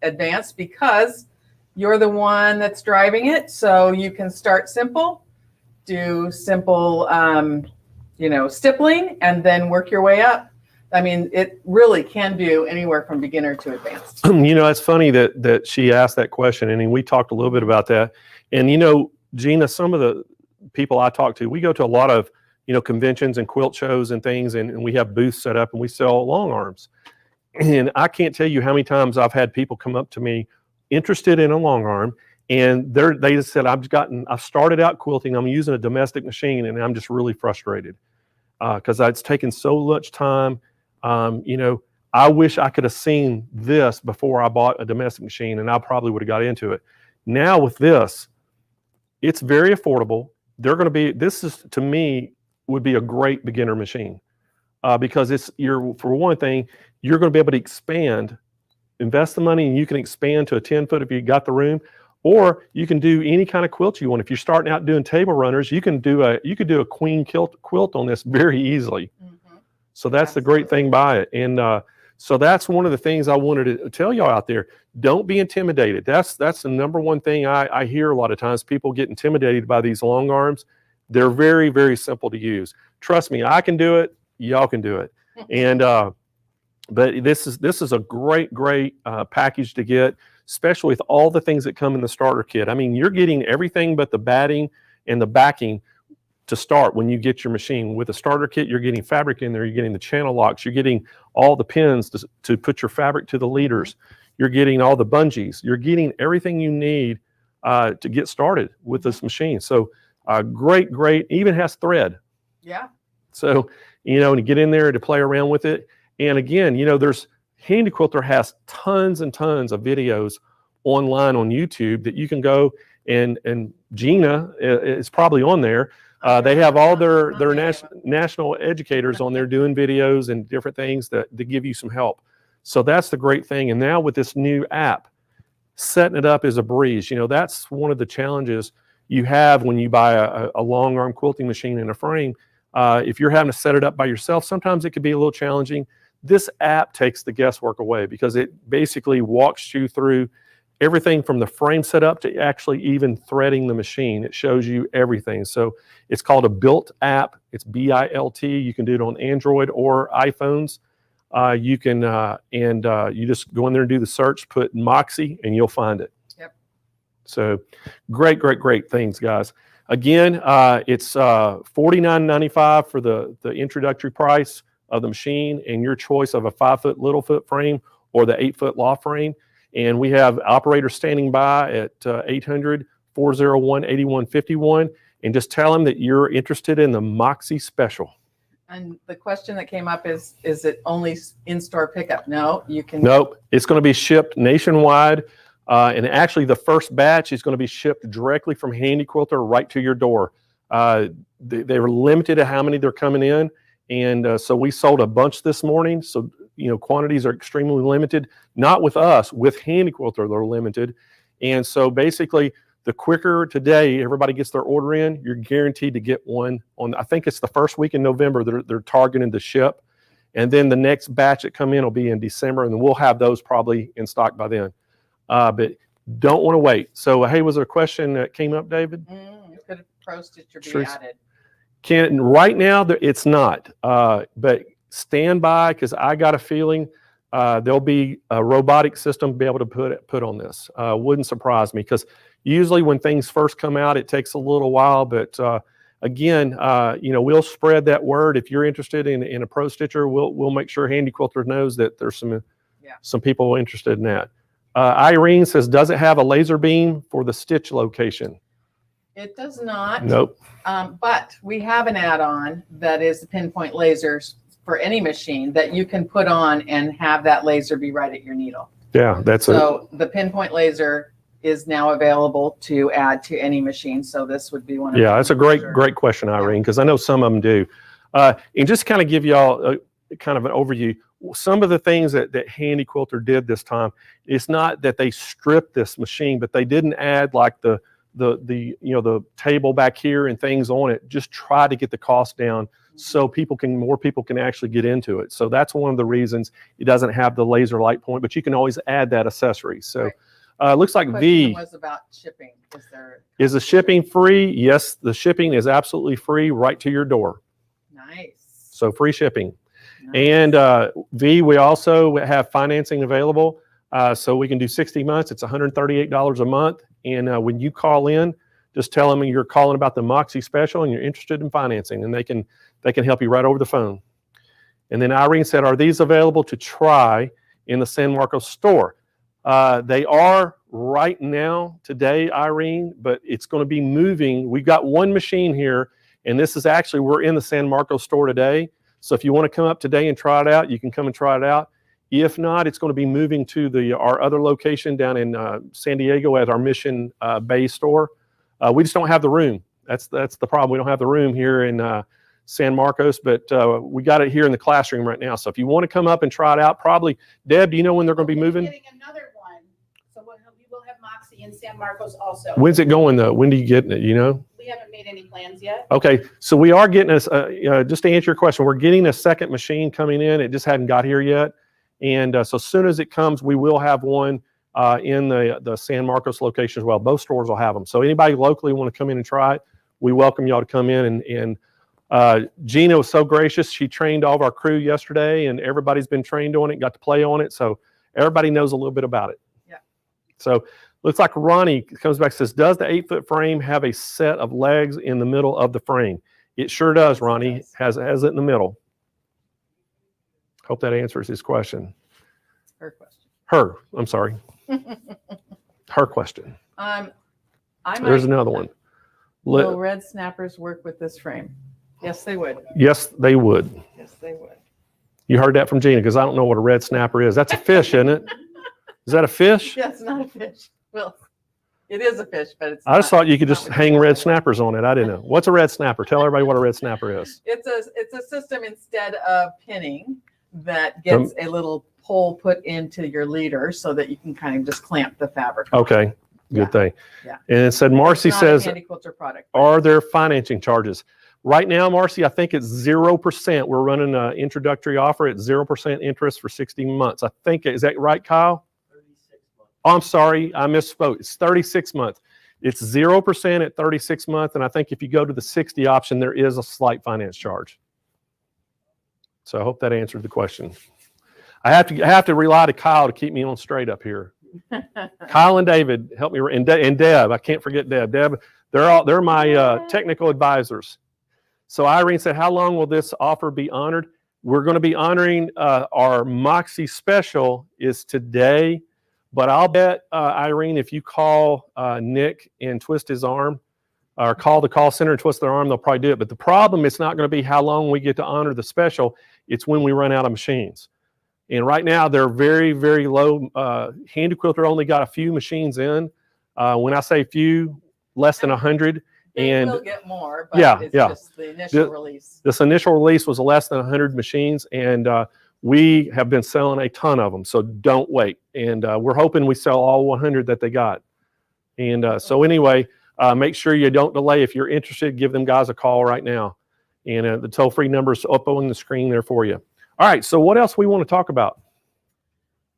advanced because you're the one that's driving it. So you can start simple, do simple, stippling, and then work your way up. I mean, it really can do anywhere from beginner to advanced. It's funny that she asked that question, and we talked a little bit about that. And, Gina, some of the people I talk to, we go to a lot of, conventions and quilt shows and things, and we have booths set up and we sell long arms. And I can't tell you how many times I've had people come up to me interested in a long arm, and they just said, I've started out quilting, I'm using a domestic machine, and I'm just really frustrated because it's taken so much time. I wish I could have seen this before I bought a domestic machine, and I probably would have got into it. Now with this, it's very affordable. This is, to me, would be a great beginner machine because for one thing, you're going to be able to expand, invest the money, and you can expand to a 10-foot if you got the room, or you can do any kind of quilt you want. If you're starting out doing table runners, you could do a queen quilt on this very easily. Mm-hmm. So that's the great thing by it. And so that's one of the things I wanted to tell y'all out there. Don't be intimidated. That's the number one thing I hear a lot of times. People get intimidated by these long arms. They're very, very simple to use. Trust me, I can do it. Y'all can do it. And but this is a great package to get, especially with all the things that come in the starter kit. I mean, you're getting everything but the batting and the backing to start when you get your machine. With a starter kit, you're getting fabric in there. You're getting the channel locks. You're getting all the pins to put your fabric to the leaders. You're getting all the bungees. You're getting everything you need to get started with this machine. So great, even has thread. Yeah. So, to get in there to play around with it. And again, there's Handi Quilter has tons and tons of videos online on YouTube that you can go and Gina is probably on there. They have all their national educators on there doing videos and different things that give you some help. So that's the great thing. And now with this new app, setting it up is a breeze. That's one of the challenges you have when you buy a long arm quilting machine and a frame. If you're having to set it up by yourself, sometimes it could be a little challenging. This app takes the guesswork away because it basically walks you through everything from the frame setup to actually even threading the machine. It shows you everything. So it's called a Built app. It's BILT. You can do it on Android or iPhones. You can you just go in there and do the search, put Moxie, and you'll find it. Yep. So great things, guys. Again, it's $49.95 for the introductory price of the machine, and your choice of a 5-foot little foot frame or the 8-foot loft frame. And we have operators standing by at 800-401-8151, and just tell them that you're interested in the Moxie Special. And the question that came up is it only in-store pickup? No, you can. Nope, it's going to be shipped nationwide. And actually, the first batch is going to be shipped directly from Handi Quilter right to your door. They were limited to how many they're coming in, and so we sold a bunch this morning. So quantities are extremely limited. Not with us, with Handi Quilter they're limited. And so basically, the quicker today everybody gets their order in, you're guaranteed to get one on. I think it's the first week in November they're targeting to ship, and then the next batch that come in will be in December, and then we'll have those probably in stock by then. But don't want to wait. So, hey, was there a question that came up, David? Could a pro stitcher be added? Right now, it's not. But stand by, because I got a feeling there'll be a robotic system be able to put on this. Wouldn't surprise me, because usually when things first come out, it takes a little while. But again, we'll spread that word. If you're interested in a pro stitcher, we'll make sure Handi Quilter knows that there's some people interested in that. Irene says, does it have a laser beam for the stitch location? It does not. Nope. But we have an add-on that is the pinpoint lasers for any machine that you can put on and have that laser be right at your needle. Yeah, so the pinpoint laser is now available to add to any machine. So this would be one of them. That's a great question, Irene, because I know some of them do. And just kind of give y'all kind of an overview. Some of the things that Handi Quilter did this time, it's not that they stripped this machine, but they didn't add like the the table back here and things on it. Just try to get the cost down so more people can actually get into it. So that's one of the reasons it doesn't have the laser light point, but you can always add that accessory. So it looks like V was about shipping. is the shipping free? Yes, the shipping is absolutely free right to your door. Nice. So free shipping. Nice. And V, we also have financing available. So we can do 60 months. It's $138 a month. And when you call in, just tell them you're calling about the Moxie special and you're interested in financing, and they can help you right over the phone. And then Irene said, are these available to try in the San Marcos store? They are right now today, Irene, but it's going to be moving. We've got one machine here, and this is actually, we're in the San Marcos store today. So if you want to come up today and try it out, you can come and try it out. If not, it's going to be moving to our other location down in San Diego at our Mission Bay store. We just don't have the room. That's the problem. We don't have the room here in San Marcos, but we got it here in the classroom right now. So if you want to come up and try it out, probably, Deb, do you know when they're going to be moving? Getting another one. So we will have Moxie in San Marcos also. When's it going though? When do you get it? You know? We haven't made any plans yet. Okay, so we are getting us, just to answer your question, we're getting a second machine coming in. It just hadn't got here yet. And so as soon as it comes, we will have one in the San Marcos location as well. Both stores will have them. So anybody locally want to come in and try it, we welcome y'all to come in. And Gina was so gracious. She trained all of our crew yesterday, and everybody's been trained on it, got to play on it. So everybody knows a little bit about it. Yeah. So looks like Ronnie comes back and says, does the 8-foot frame have a set of legs in the middle of the frame? It sure does, Ronnie. It has it in the middle. Hope that answers his question. Her question. I'm sorry. Her question. There's another one. Will red snappers work with this frame? Yes, they would. Yes, they would. Yes, they would. You heard that from Gina, because I don't know what a red snapper is. That's a fish, isn't it? Is that a fish? Yeah, it's not a fish. Well, it is a fish, but it's I just thought you could just hang red snappers on it. I didn't know. What's a red snapper? Tell everybody what a red snapper is. It's a system instead of pinning that gets a little pole put into your leader so that you can kind of just clamp the fabric. Okay, good thing. Yeah. And it said, Marcy says, Handi Quilter product. are there financing charges? Right now, Marcy, I think it's 0%. We're running an introductory offer at 0% interest for 60 months. I think, is that right, Kyle? 36 months. Oh, I'm sorry, I misspoke. It's 36 months. It's 0% at 36 months, and I think if you go to the 60 option, there is a slight finance charge. So I hope that answered the question. I have to rely to Kyle to keep me on straight up here. Kyle and David help me, and Deb. I can't forget Deb. Deb, they're my technical advisors. So Irene said, how long will this offer be honored? We're going to be honoring our Moxie special is today, but I'll bet, Irene, if you call Nick and twist his arm, or call the call center and twist their arm, they'll probably do it. But the problem, it's not going to be how long we get to honor the special. It's when we run out of machines. And right now, they're very, very low. Handi Quilter only got a few machines in. When I say few, less than 100. They will get more, but it's just the initial release. This initial release was less than 100 machines, and we have been selling a ton of them, so don't wait. And we're hoping we sell all 100 that they got. And so anyway, make sure you don't delay. If you're interested, give them guys a call right now. And the toll-free number is up on the screen there for you. All right, so what else we want to talk about?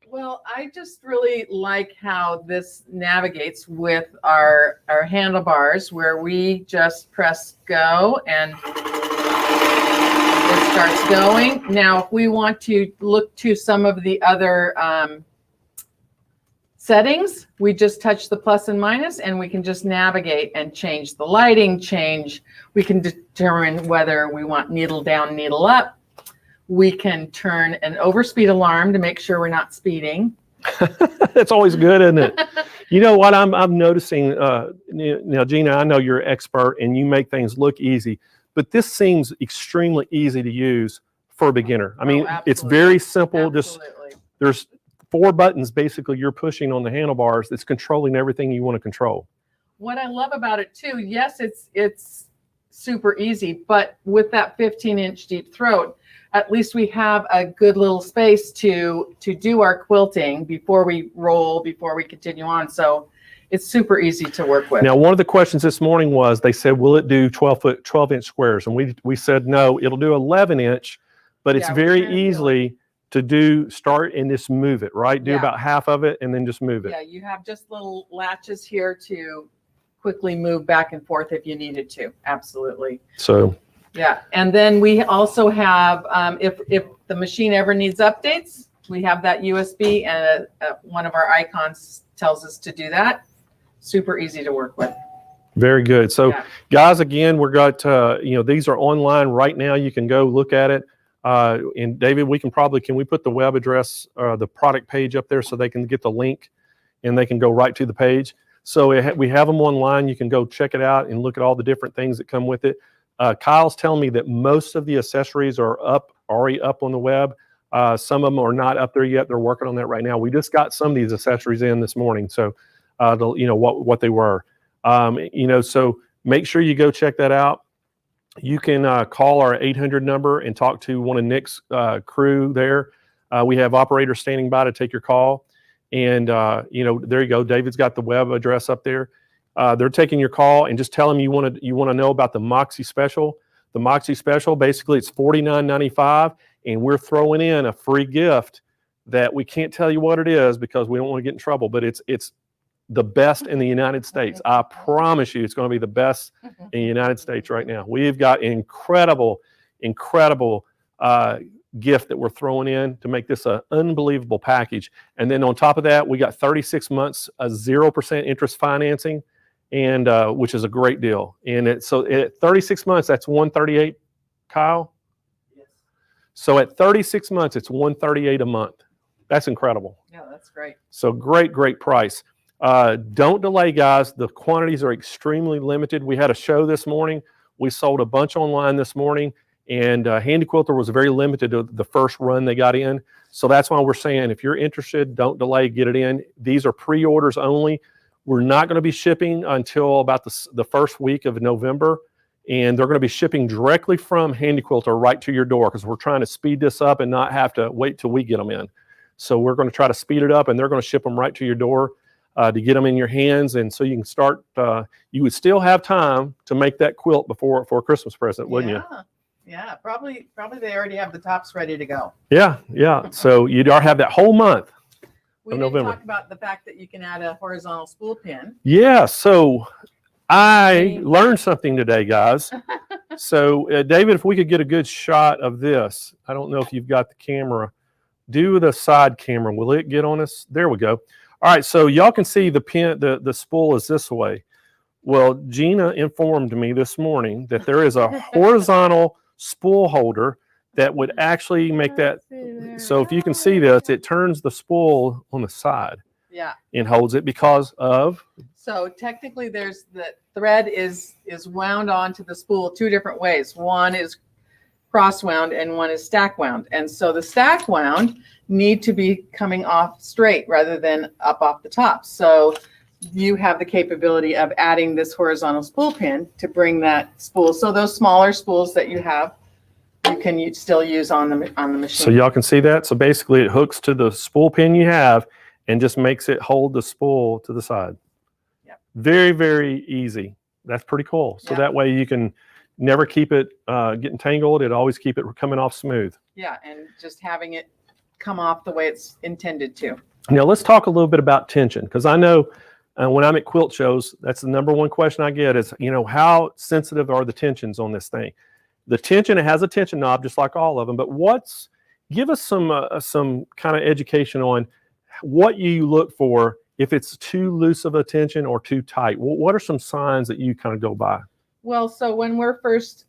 Well, I just really like how this navigates with our handlebars, where we just press go and it starts going. Now, if we want to look to some of the other settings, we just touch the plus and minus, and we can just navigate and change the lighting, we can determine whether we want needle down, needle up. We can turn an overspeed alarm to make sure we're not speeding. That's always good, isn't it? You know what I'm noticing, now, Gina, I know you're an expert and you make things look easy, but this seems extremely easy to use for a beginner. I mean, it's very simple. Just there's 4 buttons basically you're pushing on the handlebars that's controlling everything you want to control. What I love about it too, yes, it's super easy, but with that 15-inch deep throat, at least we have a good little space to do our quilting before we roll, before we continue on. So It's super easy to work with. Now, one of the questions this morning was, they said, will it do 12-inch squares? And we said, no, it'll do 11-inch, but it's Yeah, very we're gonna do easily to start and just move it, right? Do Yeah. about half of it and then just move it. Yeah, you have just little latches here to quickly move back and forth if you needed to. Absolutely. So, Yeah, and then we also have, if the machine ever needs updates, we have that USB, and one of our icons tells us to do that. Super easy to work with. very good. So, Yeah. guys, again, we've got, these are online right now. You can go look at it. And David, can we put the web address, the product page up there so they can get the link and they can go right to the page? So we have them online. You can go check it out and look at all the different things that come with it. Kyle's telling me that most of the accessories are already up on the web. Some of them are not up there yet. They're working on that right now. We just got some of these accessories in this morning. So, what they were, so make sure you go check that out. You can call our 800 number and talk to one of Nick's crew there. We have operators standing by to take your call. And, there you go. David's got the web address up there. They're taking your call, and just tell them you want to know about the Moxie special. The Moxie special, basically it's $49.95, and we're throwing in a free gift that we can't tell you what it is because we don't want to get in trouble, but it's the best in the United States. I promise you it's going to be the best in the United States right now. We've got incredible gift that we're throwing in to make this an unbelievable package. And then on top of that, we got 36 months of 0% interest financing, and which is a great deal. And at 36 months, that's $138, Kyle? Yes. So at 36 months, it's $138 a month. That's incredible. Yeah, that's great. So great price. Don't delay, guys. The quantities are extremely limited. We had a show this morning. We sold a bunch online this morning, and Handi Quilter was very limited to the first run they got in. So that's why we're saying, if you're interested, don't delay, get it in. These are pre-orders only. We're not going to be shipping until about the first week of November, and they're going to be shipping directly from Handi Quilter right to your door, because we're trying to speed this up and not have to wait till we get them in. So we're going to try to speed it up, and they're going to ship them right to your door to get them in your hands. And so you can start, you would still have time to make that quilt for a Christmas present, wouldn't you? Yeah, probably they already have the tops ready to go. Yeah. So you'd have that whole month. We didn't November. talk about the fact that you can add a horizontal spool pin. Yeah, so I learned something today, guys. So David, if we could get a good shot of this. I don't know if you've got the camera. Do the side camera. Will it get on us? There we go. All right, so y'all can see the pin, the spool is this way. Well, Gina informed me this morning that there is a horizontal spool holder that would actually make that. So if you can see this, it turns the spool on the side. Yeah. And holds it because of. So technically, there's the thread is wound onto the spool two different ways. One is cross wound and one is stack wound. And so the stack wound need to be coming off straight rather than up off the top. So you have the capability of adding this horizontal spool pin to bring that spool. So those smaller spools that you have, you can still use on the machine. So y'all can see that. So basically, it hooks to the spool pin you have and just makes it hold the spool to the side. Yep. Very, very easy. That's pretty cool. So that way you can never keep it getting tangled. It always keep it coming off smooth. Yeah, and just having it come off the way it's intended to. Now let's talk a little bit about tension, because I know when I'm at quilt shows, that's the number one question I get is, how sensitive are the tensions on this thing? The tension, it has a tension knob just like all of them, but give us some kind of education on what you look for if it's too loose of a tension or too tight. What are some signs that you kind of go by? Well, so when we're first,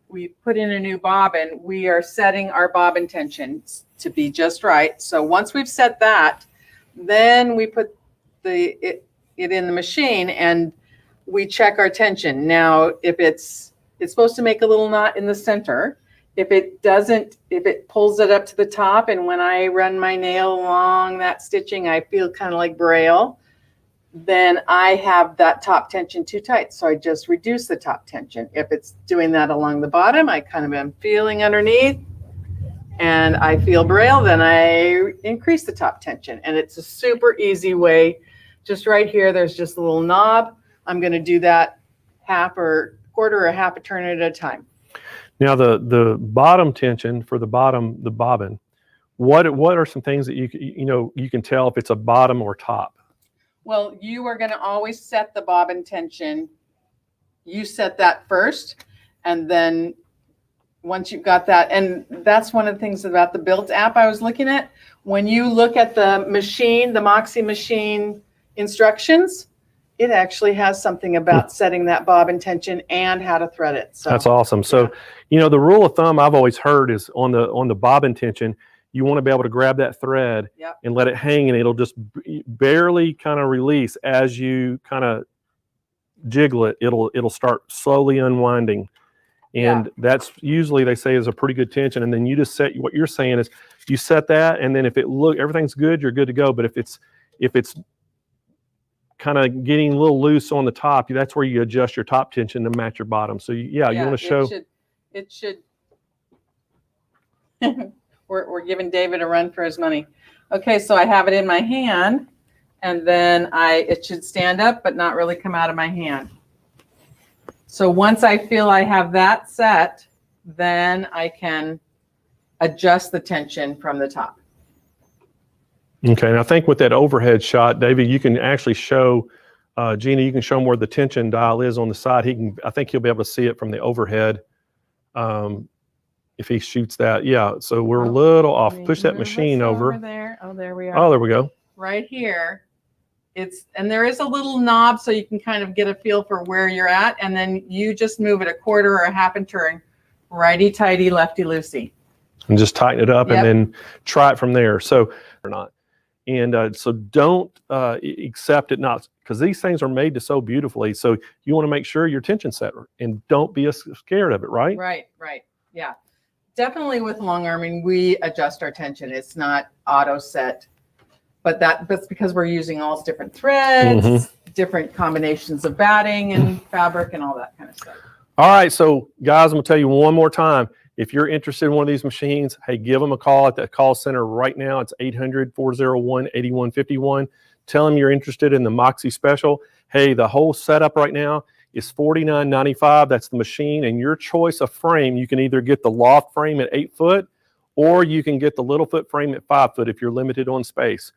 we put in a new bobbin, we are setting our bobbin tensions to be just right. So once we've set that, then we put it in the machine and we check our tension. Now, if it's supposed to make a little knot in the center. If it doesn't, if it pulls it up to the top, and when I run my nail along that stitching, I feel kind of like braille, then I have that top tension too tight. So I just reduce the top tension. If it's doing that along the bottom, I kind of am feeling underneath and I feel braille, then I increase the top tension. And it's a super easy way just right here, there's just a little knob. I'm going to do that half or quarter or half a turn at a time. Now the bottom tension for the bobbin, what are some things that you can tell if it's a bottom or top? Well, you are going to always set the bobbin tension. You set that first, and then once you've got that, and that's one of the things about the Built app I was looking at. When you look at the machine, the Moxie machine instructions, it actually has something about setting that bobbin tension and how to thread it. So that's awesome. So, the rule of thumb I've always heard is on the bobbin tension, you want to be able to grab that thread and let it hang, and it'll just barely kind of release as you kind of jiggle it. It'll start slowly unwinding. And that's usually, they say, is a pretty good tension. And then you just set, what you're saying is you set that, and then if everything's good, you're good to go. But if it's kind of getting a little loose on the top, that's where you adjust your top tension to match your bottom. So you want to show. It should. We're giving David a run for his money. Okay, so I have it in my hand, and then it should stand up, but not really come out of my hand. So once I feel I have that set, then I can adjust the tension from the top. Okay, and I think with that overhead shot, David, you can actually show, Gina, you can show him where the tension dial is on the side. I think he'll be able to see it from the overhead if he shoots that. Yeah, so we're a little off. Push that machine over. There. Oh, there we are. Oh, there we go. Right here. And there is a little knob so you can kind of get a feel for where you're at, and then you just move it a quarter or a half a turn, righty tighty, lefty loosey, and just tighten it up and then try it from there. So or not, and so don't accept it not, because these things are made to sew beautifully. So you want to make sure your tension set, and don't be scared of it. Right. Yeah, definitely with long arming we adjust our tension. It's not auto set. But that's because we're using all different threads, different combinations of batting and fabric and all that kind of stuff. All right, so guys, I'm gonna tell you one more time. If you're interested in one of these machines, hey, give them a call at the call center right now. It's 800-401-8151. Tell them you're interested in the Moxie special. Hey, the whole setup right now is $49.95. That's the machine, and your choice of frame. You can either get the loft frame at 8 foot, or you can get the little foot frame at 5 foot if you're limited on space.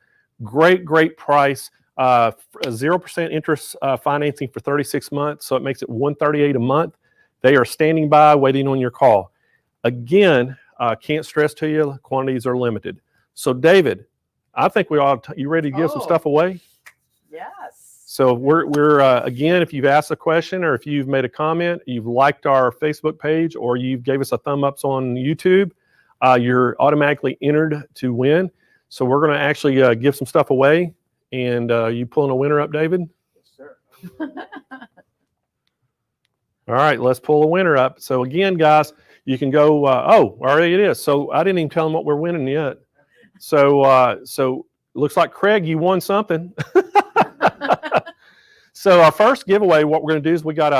Great price. 0% interest financing for 36 months, so it makes it $138 a month. They are standing by waiting on your call. Again, can't stress to you, quantities are limited. So David, I think you ready to give some stuff away? Yes. So we're again, if you've asked a question or if you've made a comment, you've liked our Facebook page, or you gave us a thumb up on YouTube, you're automatically entered to win. So we're going to actually give some stuff away, and you pulling a winner up, David? Yes, sir. All right, let's pull a winner up. So again, guys, you can go. Already it is. So I didn't even tell them what we're winning yet. So looks like Craig, you won something. So our first giveaway, what we're going to do is we got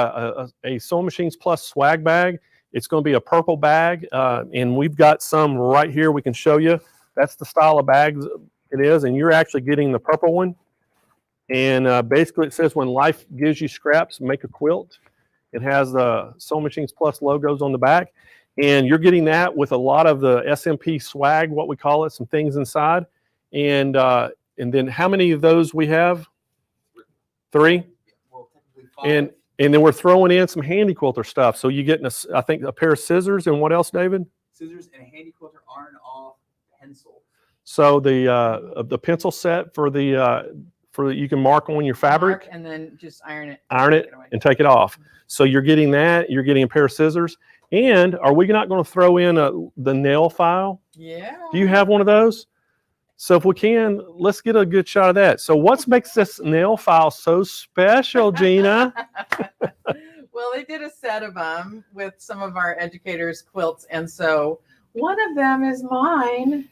a Sewing Machines Plus swag bag. It's going to be a purple bag, and we've got some right here we can show you. That's the style of bags it is, and you're actually getting the purple one. And basically it says, when life gives you scraps, make a quilt. It has the Sewing Machines Plus logos on the back. And you're getting that with a lot of the SMP swag, what we call it, some things inside. And then how many of those we have? 3? Well, technically 5. And then we're throwing in some Handi Quilter stuff. So you're getting, I think, a pair of scissors, and what else, David? Scissors and a Handi Quilter iron-off pencil. So the pencil set for you can mark on your fabric. Mark and then just iron it. Iron it and take it off. So you're getting that. You're getting a pair of scissors. And are we not going to throw in the nail file? Yeah. Do you have one of those? So if we can, let's get a good shot of that. So what makes this nail file so special, Gina? Well, they did a set of them with some of our educators' quilts, and so one of them is mine.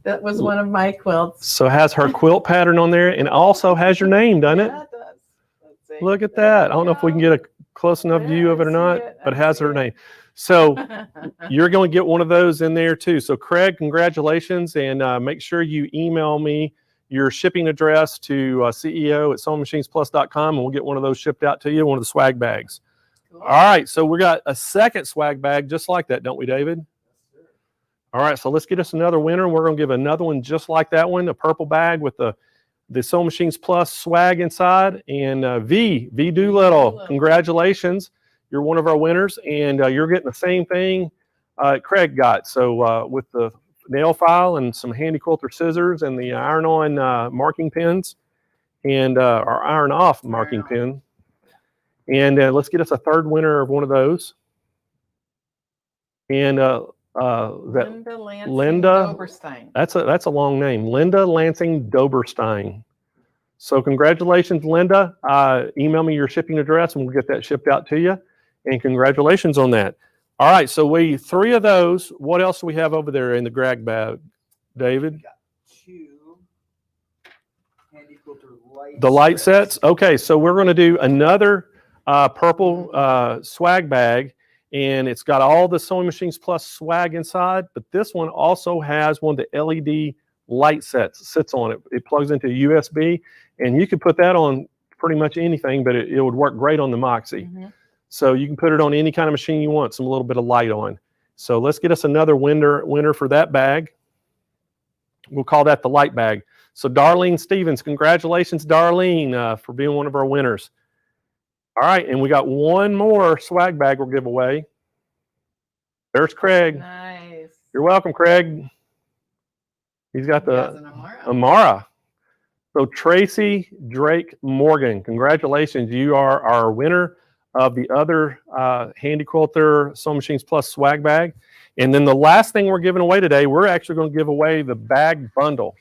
That was one of my quilts. So it has her quilt pattern on there, and also has your name, doesn't it? Yeah, it does. Let's see. Look at that. I don't know if we can get a close enough view of it or not, but it has her name. So you're going to get one of those in there too. So Craig, congratulations, and make sure you email me your shipping address to CEO at SewingMachinesPlus.com, and we'll get one of those shipped out to you, one of the swag bags. Cool. All right, so we got a second swag bag just like that, don't we, David? All right, so let's get us another winner. We're going to give another one just like that one, a purple bag with the Sewing Machines Plus swag inside. And V Doolittle, congratulations. You're one of our winners, and you're getting the same thing Craig got. So with the nail file and some Handi Quilter scissors and the iron-on marking pins and our iron-off marking pin. And let's get us a third winner of one of those. And Linda Doberstein. That's a long name. Linda Lansing Doberstein. So congratulations, Linda. Email me your shipping address and we'll get that shipped out to you. And congratulations on that. All right, so three of those. What else do we have over there in the grab bag, David? We got 2 Handi Quilter light The light sets. Okay, so we're going to do another purple swag bag. And it's got all the Sewing Machines Plus swag inside, but this one also has one of the LED light sits on it. It plugs into USB, and you could put that on pretty much anything, but it would work great on the Moxie. Mm-hmm. So you can put it on any kind of machine you want, some little bit of light on. So let's get us another winner for that bag. We'll call that the light bag. So Darlene Stevens, congratulations, Darlene, for being one of our winners. All right, and we got one more swag bag we'll give away. There's Craig. Nice. You're welcome, Craig. He's got the An Amara. So Tracy Drake Morgan, congratulations. You are our winner of the other Handi Quilter Sewing Machines Plus swag bag. And then the last thing we're giving away today, we're actually going to give away the bag bundle.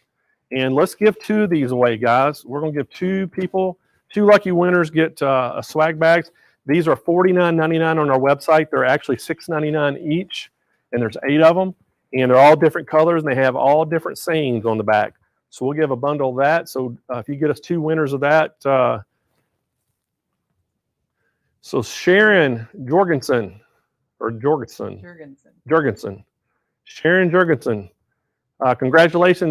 And let's give 2 of these away, guys. We're going to give 2 people. 2 lucky winners get swag bags. These are $49.99 on our website. They're actually $6.99 each, and there's 8 of them, and they're all different colors, and they have all different sayings on the back. So we'll give a bundle of that. So if you get us 2 winners of that, so Sharon Jorgensen, Sharon Jorgensen, congratulations.